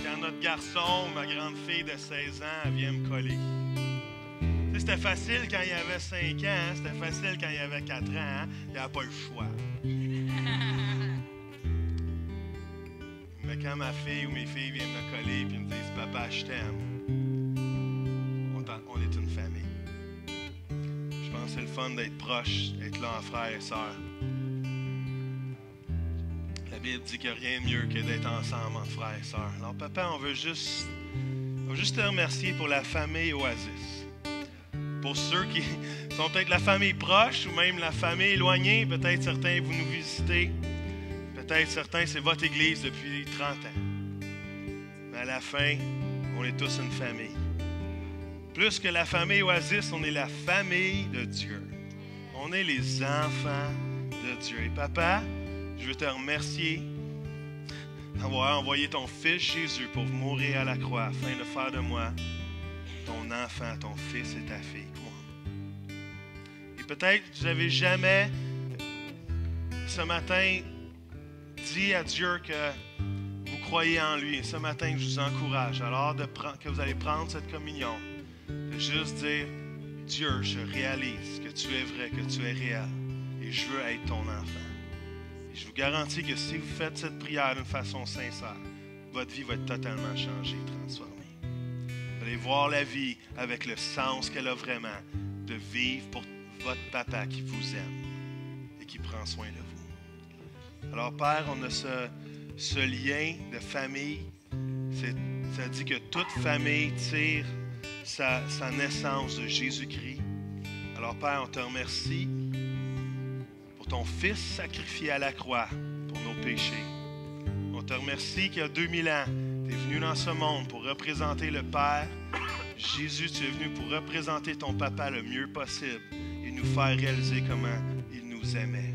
Quand notre garçon, ma grande fille de 16 ans, elle vient me coller. C'était facile quand il avait 5 ans, hein? C'était facile quand il avait 4 ans. Hein? Il n'avait pas le choix. Mais quand ma fille ou mes filles viennent me coller et me disent « Papa, je t'aime », on est une famille. Je pense que c'est le fun d'être proche, d'être là en frères et sœurs. La Bible dit qu'il n'y a rien de mieux que d'être ensemble entre frères et sœurs. Alors, papa, on veut juste te remercier pour la famille Oasis. Pour ceux qui sont peut-être la famille proche ou même la famille éloignée, peut-être certains, vous nous visitez. Peut-être certains, c'est votre église depuis 30 ans. Mais à la fin, on est tous une famille. Plus que la famille Oasis, on est la famille de Dieu. On est les enfants de Dieu. Et papa, je veux te remercier d'avoir envoyé ton Fils Jésus pour mourir à la croix afin de faire de moi ton enfant, ton fils et ta fille. Et peut-être que vous n'avez jamais, ce matin, dit à Dieu que vous croyez en lui. Et ce matin, je vous encourage, alors que vous allez prendre cette communion, de juste dire, Dieu, je réalise que tu es vrai, que tu es réel, et je veux être ton enfant. Et je vous garantis que si vous faites cette prière d'une façon sincère, votre vie va être totalement changée, transformée. Vous allez voir la vie avec le sens qu'elle a vraiment, de vivre pour votre papa qui vous aime et qui prend soin de vous. Alors, Père, on a ce lien de famille. Ça dit que toute famille tire sa naissance de Jésus-Christ. Alors, Père, on te remercie pour ton Fils sacrifié à la croix pour nos péchés. On te remercie qu'il y a 2000 ans, tu es venu dans ce monde pour représenter le Père. Jésus, tu es venu pour représenter ton papa le mieux possible et nous faire réaliser comment il nous aimait.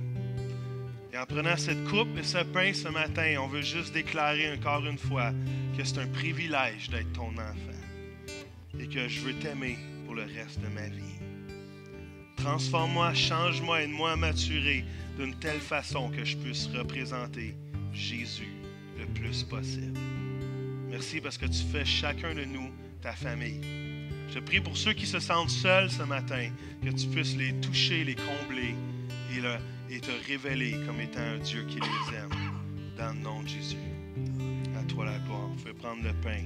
Et en prenant cette coupe et ce pain ce matin, on veut juste déclarer encore une fois que c'est un privilège d'être ton enfant et que je veux t'aimer pour le reste de ma vie. Transforme-moi, change-moi, aide-moi à maturer d'une telle façon que je puisse représenter Jésus le plus possible. Merci parce que tu fais chacun de nous ta famille. Je prie pour ceux qui se sentent seuls ce matin, que tu puisses les toucher, les combler et te révéler comme étant un Dieu qui les aime. Dans le nom de Jésus. À toi la gloire. Vous pouvez prendre le pain,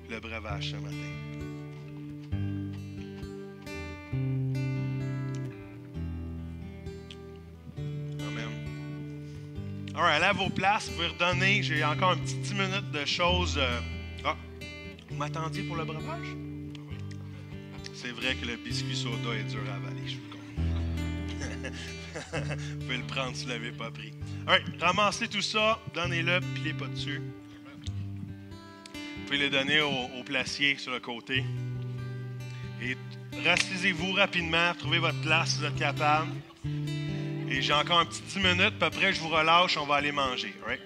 le breuvage ce matin. Amen. All right, allez à vos places. Vous pouvez redonner. J'ai encore un petit 10 minutes de choses. Vous m'attendiez pour le breuvage? Oui. C'est vrai que le biscuit soda est dur à avaler. Je vous comprends. Vous pouvez le prendre si vous ne l'avez pas pris. All right, ramassez tout ça, donnez-le, pilez pas dessus. Vous pouvez le donner au placier sur le côté. Et rassisez-vous rapidement, trouvez votre place si vous êtes capable. Et j'ai encore un petit 10 minutes, puis après je vous relâche, on va aller manger. All right?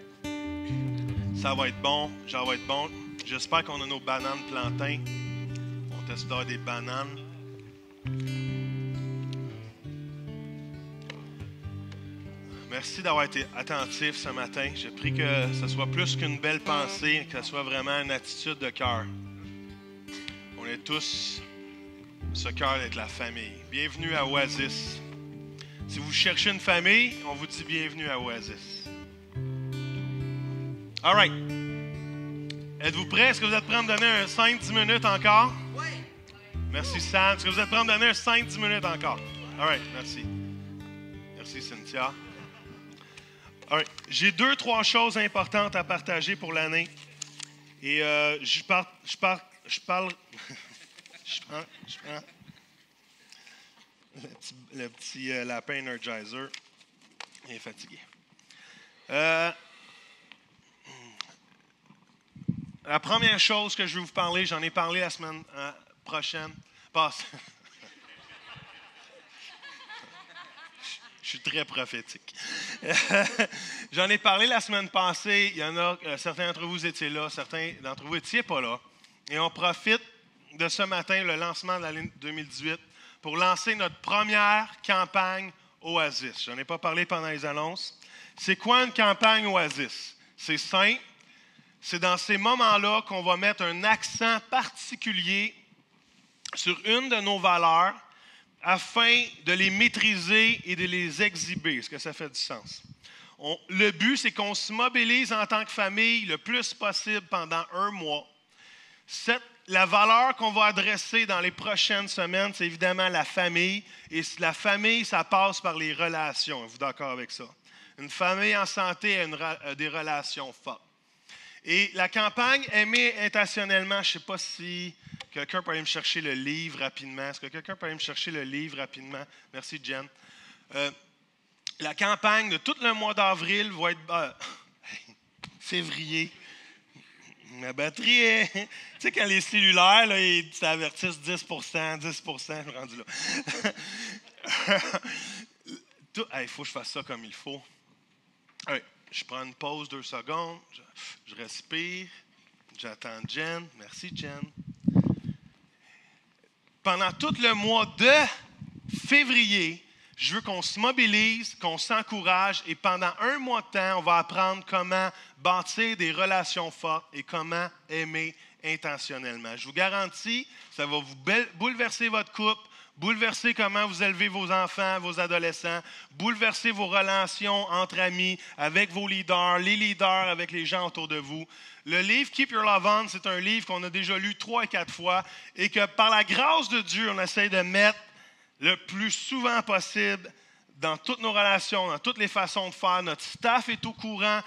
Ça va être bon, ça va être bon. J'espère qu'on a nos bananes plantains. On testera des bananes. Merci d'avoir été attentif ce matin. Je prie que ce soit plus qu'une belle pensée, que ce soit vraiment une attitude de cœur. On est tous ce cœur d'être la famille. Bienvenue à Oasis. Si vous cherchez une famille, on vous dit bienvenue à Oasis. All right. Êtes-vous prêts? Est-ce que vous êtes prêts à me donner un 5-10 minutes encore? Oui. Merci Sam. Est-ce que vous êtes prêts à me donner un 5-10 minutes encore? All right. Merci. Merci Cynthia. Right. J'ai 2-3 choses importantes à partager pour l'année. Et je prends le petit lapin Energizer. Il est fatigué. La première chose que je vais vous parler, j'en ai parlé la semaine prochaine. Je suis très prophétique. J'en ai parlé la semaine passée. Il y en a, certains d'entre vous étaient là, certains d'entre vous n'étiez pas là. Et on profite de ce matin, le lancement de l'année 2018, pour lancer notre première campagne Oasis. Je n'en ai pas parlé pendant les annonces. C'est quoi une campagne Oasis? C'est simple. C'est dans ces moments-là qu'on va mettre un accent particulier sur une de nos valeurs afin de les maîtriser et de les exhiber. Est-ce que ça fait du sens? Le but, c'est qu'on se mobilise en tant que famille le plus possible pendant un mois. La valeur qu'on va adresser dans les prochaines semaines, c'est évidemment la famille. Et la famille, ça passe par les relations. Êtes-vous d'accord avec ça? Une famille en santé a des relations fortes. Et la campagne Aimer intentionnellement, je ne sais pas si quelqu'un peut aller me chercher le livre rapidement. Est-ce que quelqu'un peut aller me chercher le livre rapidement? Merci, Jen. La campagne de tout le mois d'avril va être... février. Ma batterie est... Tu sais, quand les cellulaires, là, ils t'avertissent 10 je suis rendu là. Il faut que je fasse ça comme il faut. Ouais, je prends une pause 2 secondes. Je respire. J'attends Jen. Merci, Jen. Pendant tout le mois de février, je veux qu'on se mobilise, qu'on s'encourage et pendant un mois de temps, on va apprendre comment bâtir des relations fortes et comment aimer intentionnellement. Je vous garantis, ça va vous bouleverser votre couple, bouleverser comment vous élevez vos enfants, vos adolescents, bouleverser vos relations entre amis, avec vos leaders, les leaders avec les gens autour de vous. Le livre Keep Your Love On, c'est un livre qu'on a déjà lu 3 et 4 fois et que par la grâce de Dieu, on essaie de mettre le plus souvent possible dans toutes nos relations, dans toutes les façons de faire. Notre staff est au courant.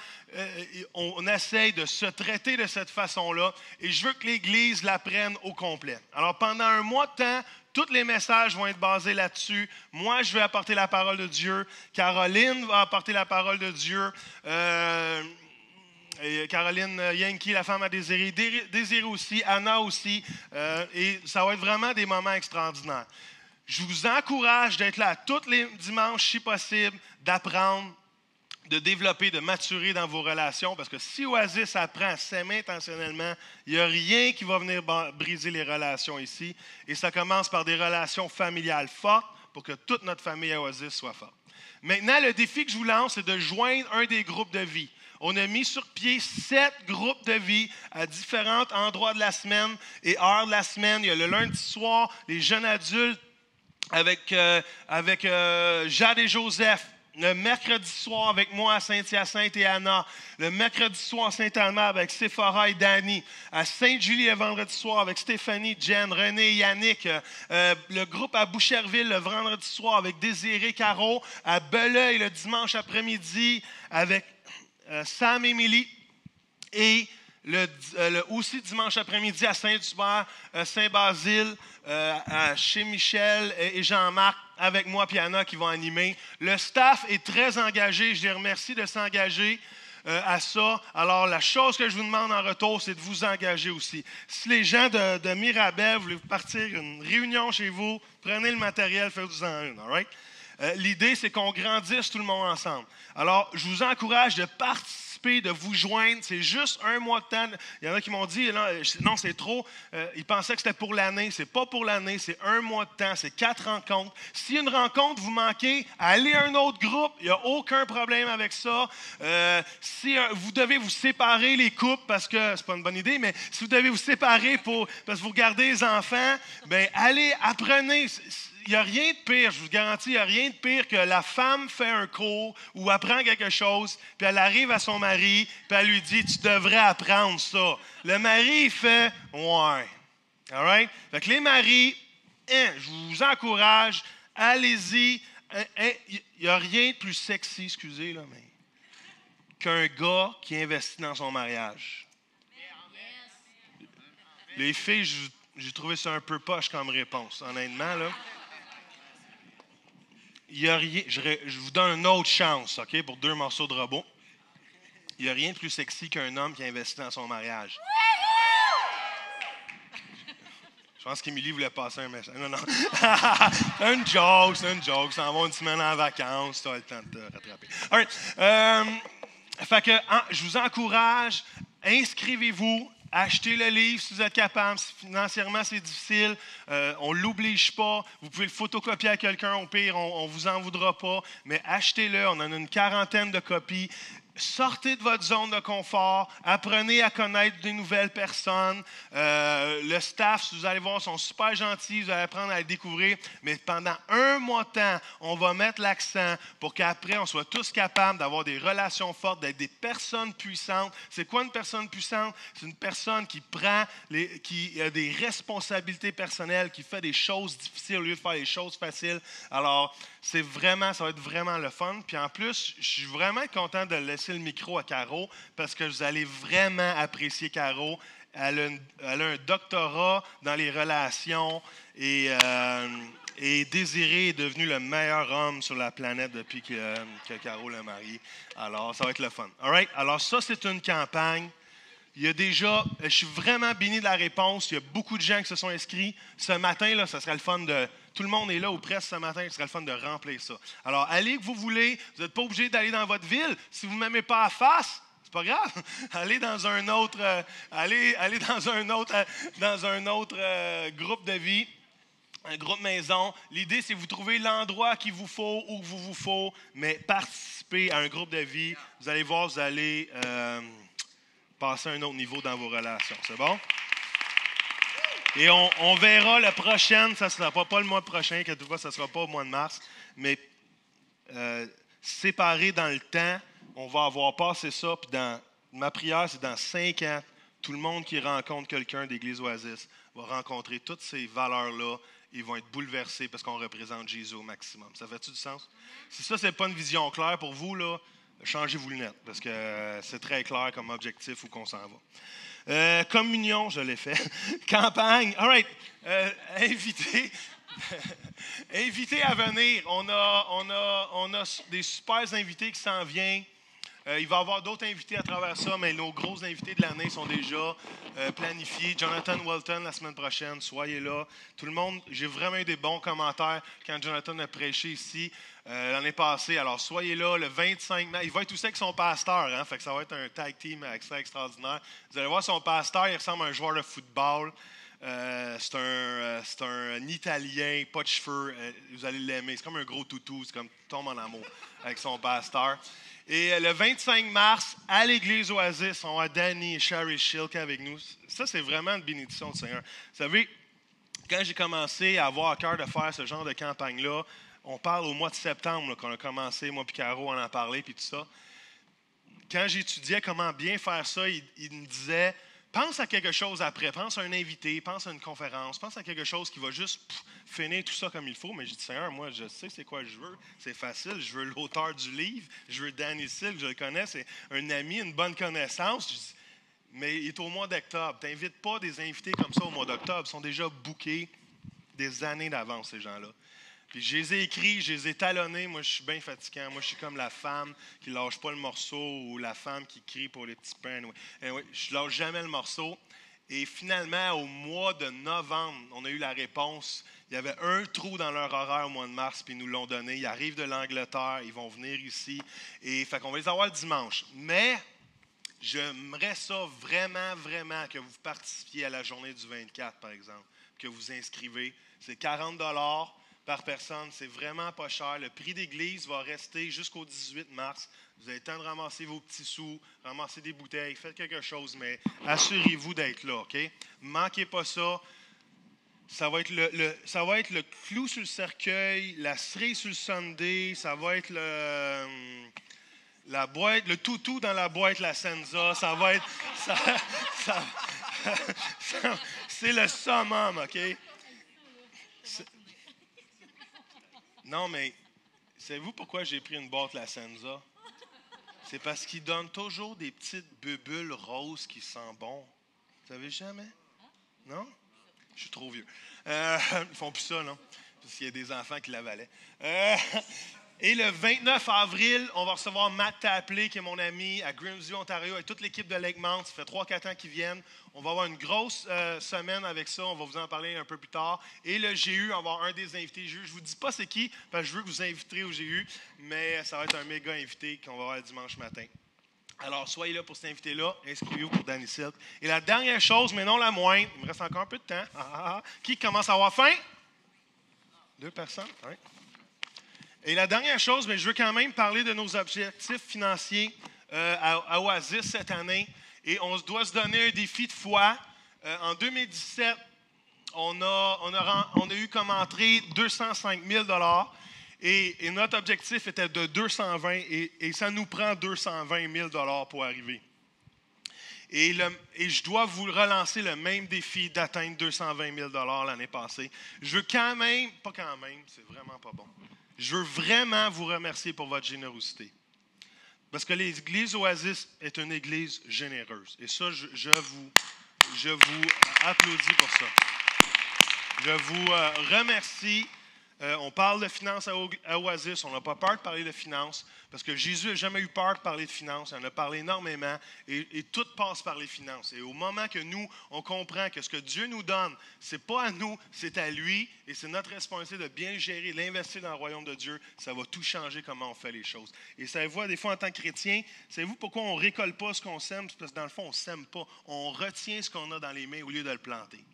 On essaie de se traiter de cette façon-là et je veux que l'Église l'apprenne au complet. Alors, pendant un mois de temps, tous les messages vont être basés là-dessus. Moi, je vais apporter la parole de Dieu. Caroline va apporter la parole de Dieu. Caroline Yankee, la femme à désirer. Désiré aussi. Anna aussi. Et ça va être vraiment des moments extraordinaires. Je vous encourage d'être là tous les dimanches, si possible, d'apprendre, de développer, de maturer dans vos relations. Parce que si Oasis apprend à s'aimer intentionnellement, il n'y a rien qui va venir briser les relations ici. Et ça commence par des relations familiales fortes pour que toute notre famille à Oasis soit forte. Maintenant, le défi que je vous lance, c'est de joindre un des groupes de vie. On a mis sur pied 7 groupes de vie à différents endroits de la semaine et heures de la semaine. Il y a le lundi soir, les jeunes adultes, avec Jade et Joseph, le mercredi soir avec moi à Saint-Hyacinthe et Anna, le mercredi soir à Saint-Alma avec Sephora et Danny, à Sainte-Julie le vendredi soir avec Stéphanie, Jen, René et Yannick, le groupe à Boucherville le vendredi soir avec Désiré, Caro, à Belleuil le dimanche après-midi avec Sam et Émilie et aussi dimanche après-midi à Saint-Hubert, Saint-Basile, chez Michel et Jean-Marc, avec moi et Anna qui vont animer. Le staff est très engagé. Je les remercie de s'engager à ça. Alors, la chose que je vous demande en retour, c'est de vous engager aussi. Si les gens de Mirabel voulaient partir une réunion chez vous, prenez le matériel, faites-vous-en une. All right? L'idée, c'est qu'on grandisse tout le monde ensemble. Alors, je vous encourage de participer, de vous joindre. C'est juste un mois de temps. Il y en a qui m'ont dit, non, c'est trop. Ils pensaient que c'était pour l'année. C'est pas pour l'année, c'est un mois de temps. C'est 4 rencontres. Si une rencontre vous manquez, allez à un autre groupe. Il n'y a aucun problème avec ça. Si vous devez vous séparer les couples, parce que c'est pas une bonne idée, mais si vous devez vous séparer parce que vous gardez les enfants, bien, allez, apprenez. Il n'y a rien de pire, je vous garantis, il n'y a rien de pire que la femme fait un cours ou apprend quelque chose, puis elle arrive à son mari, puis elle lui dit « Tu devrais apprendre ça ». Le mari, il fait « Ouais ». All right? Fait que les maris, je vous encourage, allez-y. Il n'y a rien de plus sexy, excusez, là, mais qu'un gars qui investit dans son mariage. Les filles, j'ai trouvé ça un peu poche comme réponse, honnêtement, là. Il y a rien, je vous donne une autre chance, OK, pour 2 morceaux de robot. Il n'y a rien de plus sexy qu'un homme qui investit dans son mariage. Je pense qu'Émilie voulait passer un message. Non. C'est une joke. Ça en va une semaine en vacances. Tu as le temps de te rattraper. All right. Fait que, je vous encourage, inscrivez-vous. Achetez le livre si vous êtes capable. Financièrement, c'est difficile. On ne l'oblige pas. Vous pouvez le photocopier à quelqu'un. Au pire, on ne vous en voudra pas. Mais achetez-le. On en a une 40aine de copies. sortez de votre zone de confort, apprenez à connaître des nouvelles personnes. Le staff, vous allez voir, sont super gentils, vous allez apprendre à les découvrir. Mais pendant un mois de temps, on va mettre l'accent pour qu'après, on soit tous capables d'avoir des relations fortes, d'être des personnes puissantes. C'est quoi une personne puissante? C'est une personne qui qui a des responsabilités personnelles, qui fait des choses difficiles au lieu de faire des choses faciles. Alors, ça va être vraiment le fun. Puis en plus, je suis vraiment content de laisser le micro à Caro parce que vous allez vraiment apprécier Caro. Elle a un doctorat dans les relations et Désiré est devenu le meilleur homme sur la planète depuis que Caro l'a marié. Alors, ça va être le fun. All right? Alors, ça, c'est une campagne. Il y a déjà, je suis vraiment béni de la réponse. Il y a beaucoup de gens qui se sont inscrits. Ce matin, là, ça serait le fun de... Tout le monde est là ou presque ce matin, ce serait le fun de remplir ça. Alors, allez que vous voulez. Vous n'êtes pas obligé d'aller dans votre ville. Si vous ne m'aimez pas à face, c'est pas grave. Allez dans un autre, dans un autre groupe de vie, un groupe maison. L'idée, c'est que vous trouvez l'endroit qu'il vous faut, où vous faut, mais participez à un groupe de vie. Vous allez voir, vous allez passer à un autre niveau dans vos relations. C'est bon? Et on verra le prochain, ça ne sera pas le mois prochain, que ça ne sera pas au mois de mars, mais séparé dans le temps, on va avoir passé ça, puis ma prière, c'est dans 5 ans, tout le monde qui rencontre quelqu'un d'Église Oasis va rencontrer toutes ces valeurs-là, ils vont être bouleversés parce qu'on représente Jésus au maximum. Ça fait-tu du sens? Si ça, ce n'est pas une vision claire pour vous, là, changez vos lunettes, parce que c'est très clair comme objectif où qu'on s'en va. Communion, je l'ai fait. Campagne, all right. Invité à venir. On a des super invités qui s'en viennent. Il va y avoir d'autres invités à travers ça, mais nos gros invités de l'année sont déjà planifiés. Jonathan Walton la semaine prochaine, soyez là. Tout le monde, j'ai vraiment eu des bons commentaires quand Jonathan a prêché ici l'année passée. Alors, soyez là le 25 mai. Il va être aussi avec son pasteur, hein, fait que ça va être un tag team extraordinaire. Vous allez voir son pasteur, il ressemble à un joueur de football. C'est un Italien, pas de cheveux. Vous allez l'aimer. C'est comme un gros toutou. C'est comme tombe en amour avec son pasteur. Et le 25 mars, à l'Église Oasis, on a Danny et Sherry Shilke avec nous. Ça, c'est vraiment une bénédiction du Seigneur. Vous savez, quand j'ai commencé à avoir à cœur de faire ce genre de campagne-là, on parle au mois de septembre là, qu'on a commencé, moi et Caro, on en parlait, puis tout ça. Quand j'étudiais comment bien faire ça, il me disait... Pense à quelque chose après, pense à un invité, pense à une conférence, pense à quelque chose qui va juste finir tout ça comme il faut. Mais j'ai dit, Seigneur, moi, je sais c'est quoi je veux. C'est facile, je veux l'auteur du livre, je veux Danny Silk, je le connais, c'est un ami, une bonne connaissance. Je dis, mais il est au mois d'octobre. Tu n'invites pas des invités comme ça au mois d'octobre. Ils sont déjà bookés des années d'avance, ces gens-là. Puis je les ai écrits, je les ai talonnés. Moi, je suis bien fatigant. Moi, je suis comme la femme qui ne lâche pas le morceau ou la femme qui crie pour les petits pains. Anyway, je ne lâche jamais le morceau. Et finalement, au mois de novembre, on a eu la réponse. Il y avait un trou dans leur horaire au mois de mars, puis ils nous l'ont donné. Ils arrivent de l'Angleterre, ils vont venir ici. Et fait qu'on va les avoir le dimanche. Mais j'aimerais ça vraiment, vraiment que vous participiez à la journée du 24, par exemple, que vous inscrivez. C'est 40 $ par personne. C'est vraiment pas cher. Le prix d'église va rester jusqu'au 18 mars. Vous avez le temps de ramasser vos petits sous, ramasser des bouteilles, faites quelque chose, mais assurez-vous d'être là, OK? Ne manquez pas ça. Ça va être le clou sur le cercueil, la cerise sur le sundae, ça va être la boîte, le toutou dans la boîte, la senza, ça va être... c'est le summum, OK? Non, mais savez-vous pourquoi j'ai pris une boîte La Senza? C'est parce qu'ils donnent toujours des petites bubules roses qui sentent bon. Vous savez jamais? Non? Je suis trop vieux. Ils font plus ça, non? Parce qu'il y a des enfants qui l'avalaient. Et le 29 avril, on va recevoir Matt Tapley, qui est mon ami, à Grimsview, Ontario, et toute l'équipe de Lake Mount. Ça fait 3-4 ans qu'ils viennent. On va avoir une grosse semaine avec ça. On va vous en parler un peu plus tard. Et le GU, on va avoir un des invités GU. Je ne vous dis pas c'est qui, parce que je veux que vous inviterez au GU, mais ça va être un méga invité qu'on va avoir le dimanche matin. Alors, soyez là pour cet invité-là. Inscrivez-vous pour Danny Silk. Et la dernière chose, mais non la moindre, il me reste encore un peu de temps. Qui commence à avoir faim? 2 personnes? Oui. Et la dernière chose, mais je veux quand même parler de nos objectifs financiers à Oasis cette année et on doit se donner un défi de foi. En 2017, on a eu comme entrée 205 000 et notre objectif était de 220 et ça nous prend 220 000 pour arriver. Et je dois vous relancer le même défi d'atteindre 220 000 l'année passée. Je veux c'est vraiment pas bon. Je veux vraiment vous remercier pour votre générosité. Parce que l'Église Oasis est une Église généreuse. Et ça, je vous applaudis pour ça. Je vous remercie. On parle de finances à Oasis. On n'a pas peur de parler de finances parce que Jésus n'a jamais eu peur de parler de finances. Il en a parlé énormément et tout passe par les finances. Et au moment que nous, on comprend que ce que Dieu nous donne, ce n'est pas à nous, c'est à lui et c'est notre responsabilité de bien le gérer, l'investir dans le royaume de Dieu, ça va tout changer comment on fait les choses. Et savez-vous, des fois en tant que chrétien, savez-vous pourquoi on ne récolte pas ce qu'on sème? C'est parce que dans le fond, on ne sème pas. On retient ce qu'on a dans les mains au lieu de le planter.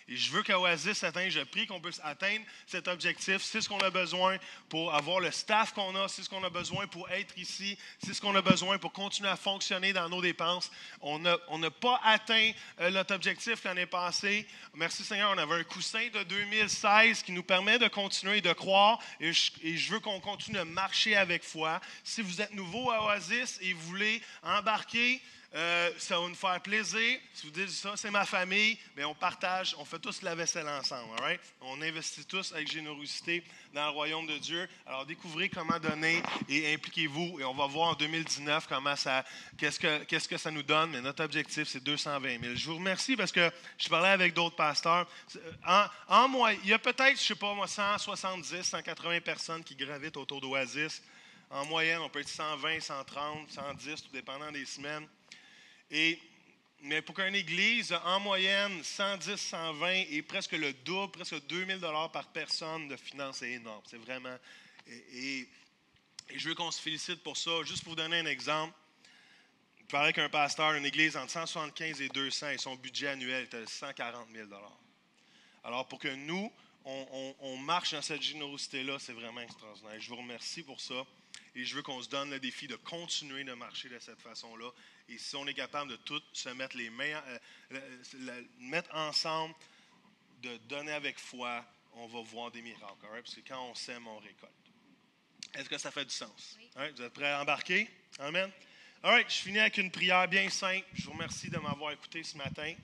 Et je veux qu'à Oasis atteigne, je prie qu'on puisse atteindre cet objectif. C'est ce qu'on a besoin pour avoir le staff qu'on a, c'est ce qu'on a besoin pour être ici, c'est ce qu'on a besoin pour continuer à fonctionner dans nos dépenses. On n'a pas atteint notre objectif l'année passée. Merci Seigneur, on avait un coussin de 2016 qui nous permet de continuer de croire et je veux qu'on continue de marcher avec foi. Si vous êtes nouveau à Oasis et vous voulez embarquer, ça va nous faire plaisir. Si vous dites ça, c'est ma famille, bien, on partage, on fait tous la vaisselle ensemble. All right? On investit tous avec générosité dans le royaume de Dieu. Alors, découvrez comment donner et impliquez-vous. Et on va voir en 2019 qu'est-ce que ça nous donne. Mais notre objectif, c'est 220 000. Je vous remercie parce que je parlais avec d'autres pasteurs. Il y a peut-être, je ne sais pas moi, 170, 180 personnes qui gravitent autour d'Oasis. En moyenne, on peut être 120, 130, 110, tout dépendant des semaines. Mais pour qu'une église, en moyenne, 110, 120 et presque le double, presque 2000 $ par personne de finances, c'est énorme. C'est vraiment... Et je veux qu'on se félicite pour ça. Juste pour vous donner un exemple, je parlais avec un pasteur d'une église entre 175 et 200 et son budget annuel était de 140 000 $. Alors, pour que nous, on marche dans cette générosité-là, c'est vraiment extraordinaire. Je vous remercie pour ça. Et je veux qu'on se donne le défi de continuer de marcher de cette façon-là. Et si on est capable de tous se mettre les mains, mettre ensemble, de donner avec foi, on va voir des miracles. Right? Parce que quand on sème, on récolte. Est-ce que ça fait du sens? Oui. Right? Vous êtes prêts à embarquer? Amen? All right, je finis avec une prière bien simple. Je vous remercie de m'avoir écouté ce matin.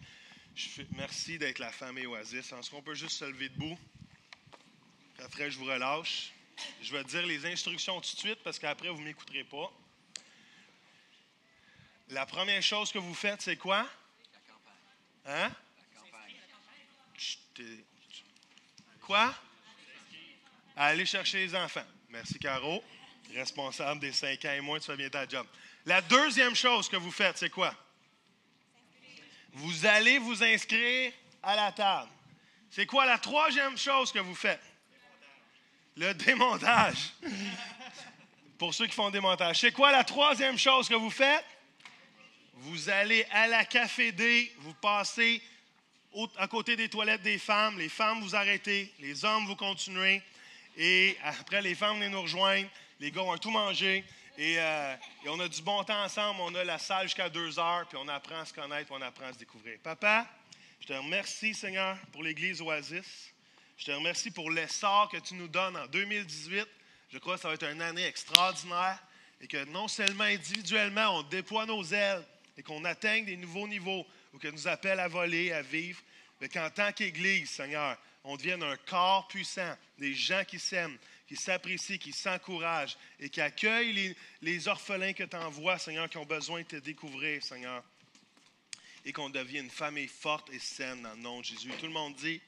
Merci d'être la famille Oasis. Est-ce qu'on peut juste se lever debout? Après, je vous relâche. Je vais dire les instructions tout de suite parce qu'après, vous ne m'écouterez pas. La première chose que vous faites, c'est quoi? La campagne. Hein? La campagne. Quoi? Aller chercher les enfants. Merci, Caro. Responsable des 5 ans et moins, tu fais bien ta job. La deuxième chose que vous faites, c'est quoi? Vous allez vous inscrire à la table. C'est quoi la troisième chose que vous faites? Le démontage. Pour ceux qui font le démontage. C'est quoi la troisième chose que vous faites? Vous allez à la Café D, vous passez à côté des toilettes des femmes. Les femmes, vous arrêtez. Les hommes, vous continuez. Et après, les femmes viennent nous rejoindre. Les gars ont tout mangé. Et on a du bon temps ensemble. On a la salle jusqu'à 2 heures. Puis on apprend à se connaître, on apprend à se découvrir. Papa, je te remercie, Seigneur, pour l'Église Oasis. Je te remercie pour l'essor que tu nous donnes en 2018. Je crois que ça va être une année extraordinaire et que non seulement individuellement, on déploie nos ailes et qu'on atteigne des nouveaux niveaux ou que nous appelle à voler, à vivre, mais qu'en tant qu'Église, Seigneur, on devienne un corps puissant, des gens qui s'aiment, qui s'apprécient, qui s'encouragent et qui accueillent les orphelins que tu envoies, Seigneur, qui ont besoin de te découvrir, Seigneur, et qu'on devienne une famille forte et saine dans le nom de Jésus. Tout le monde dit...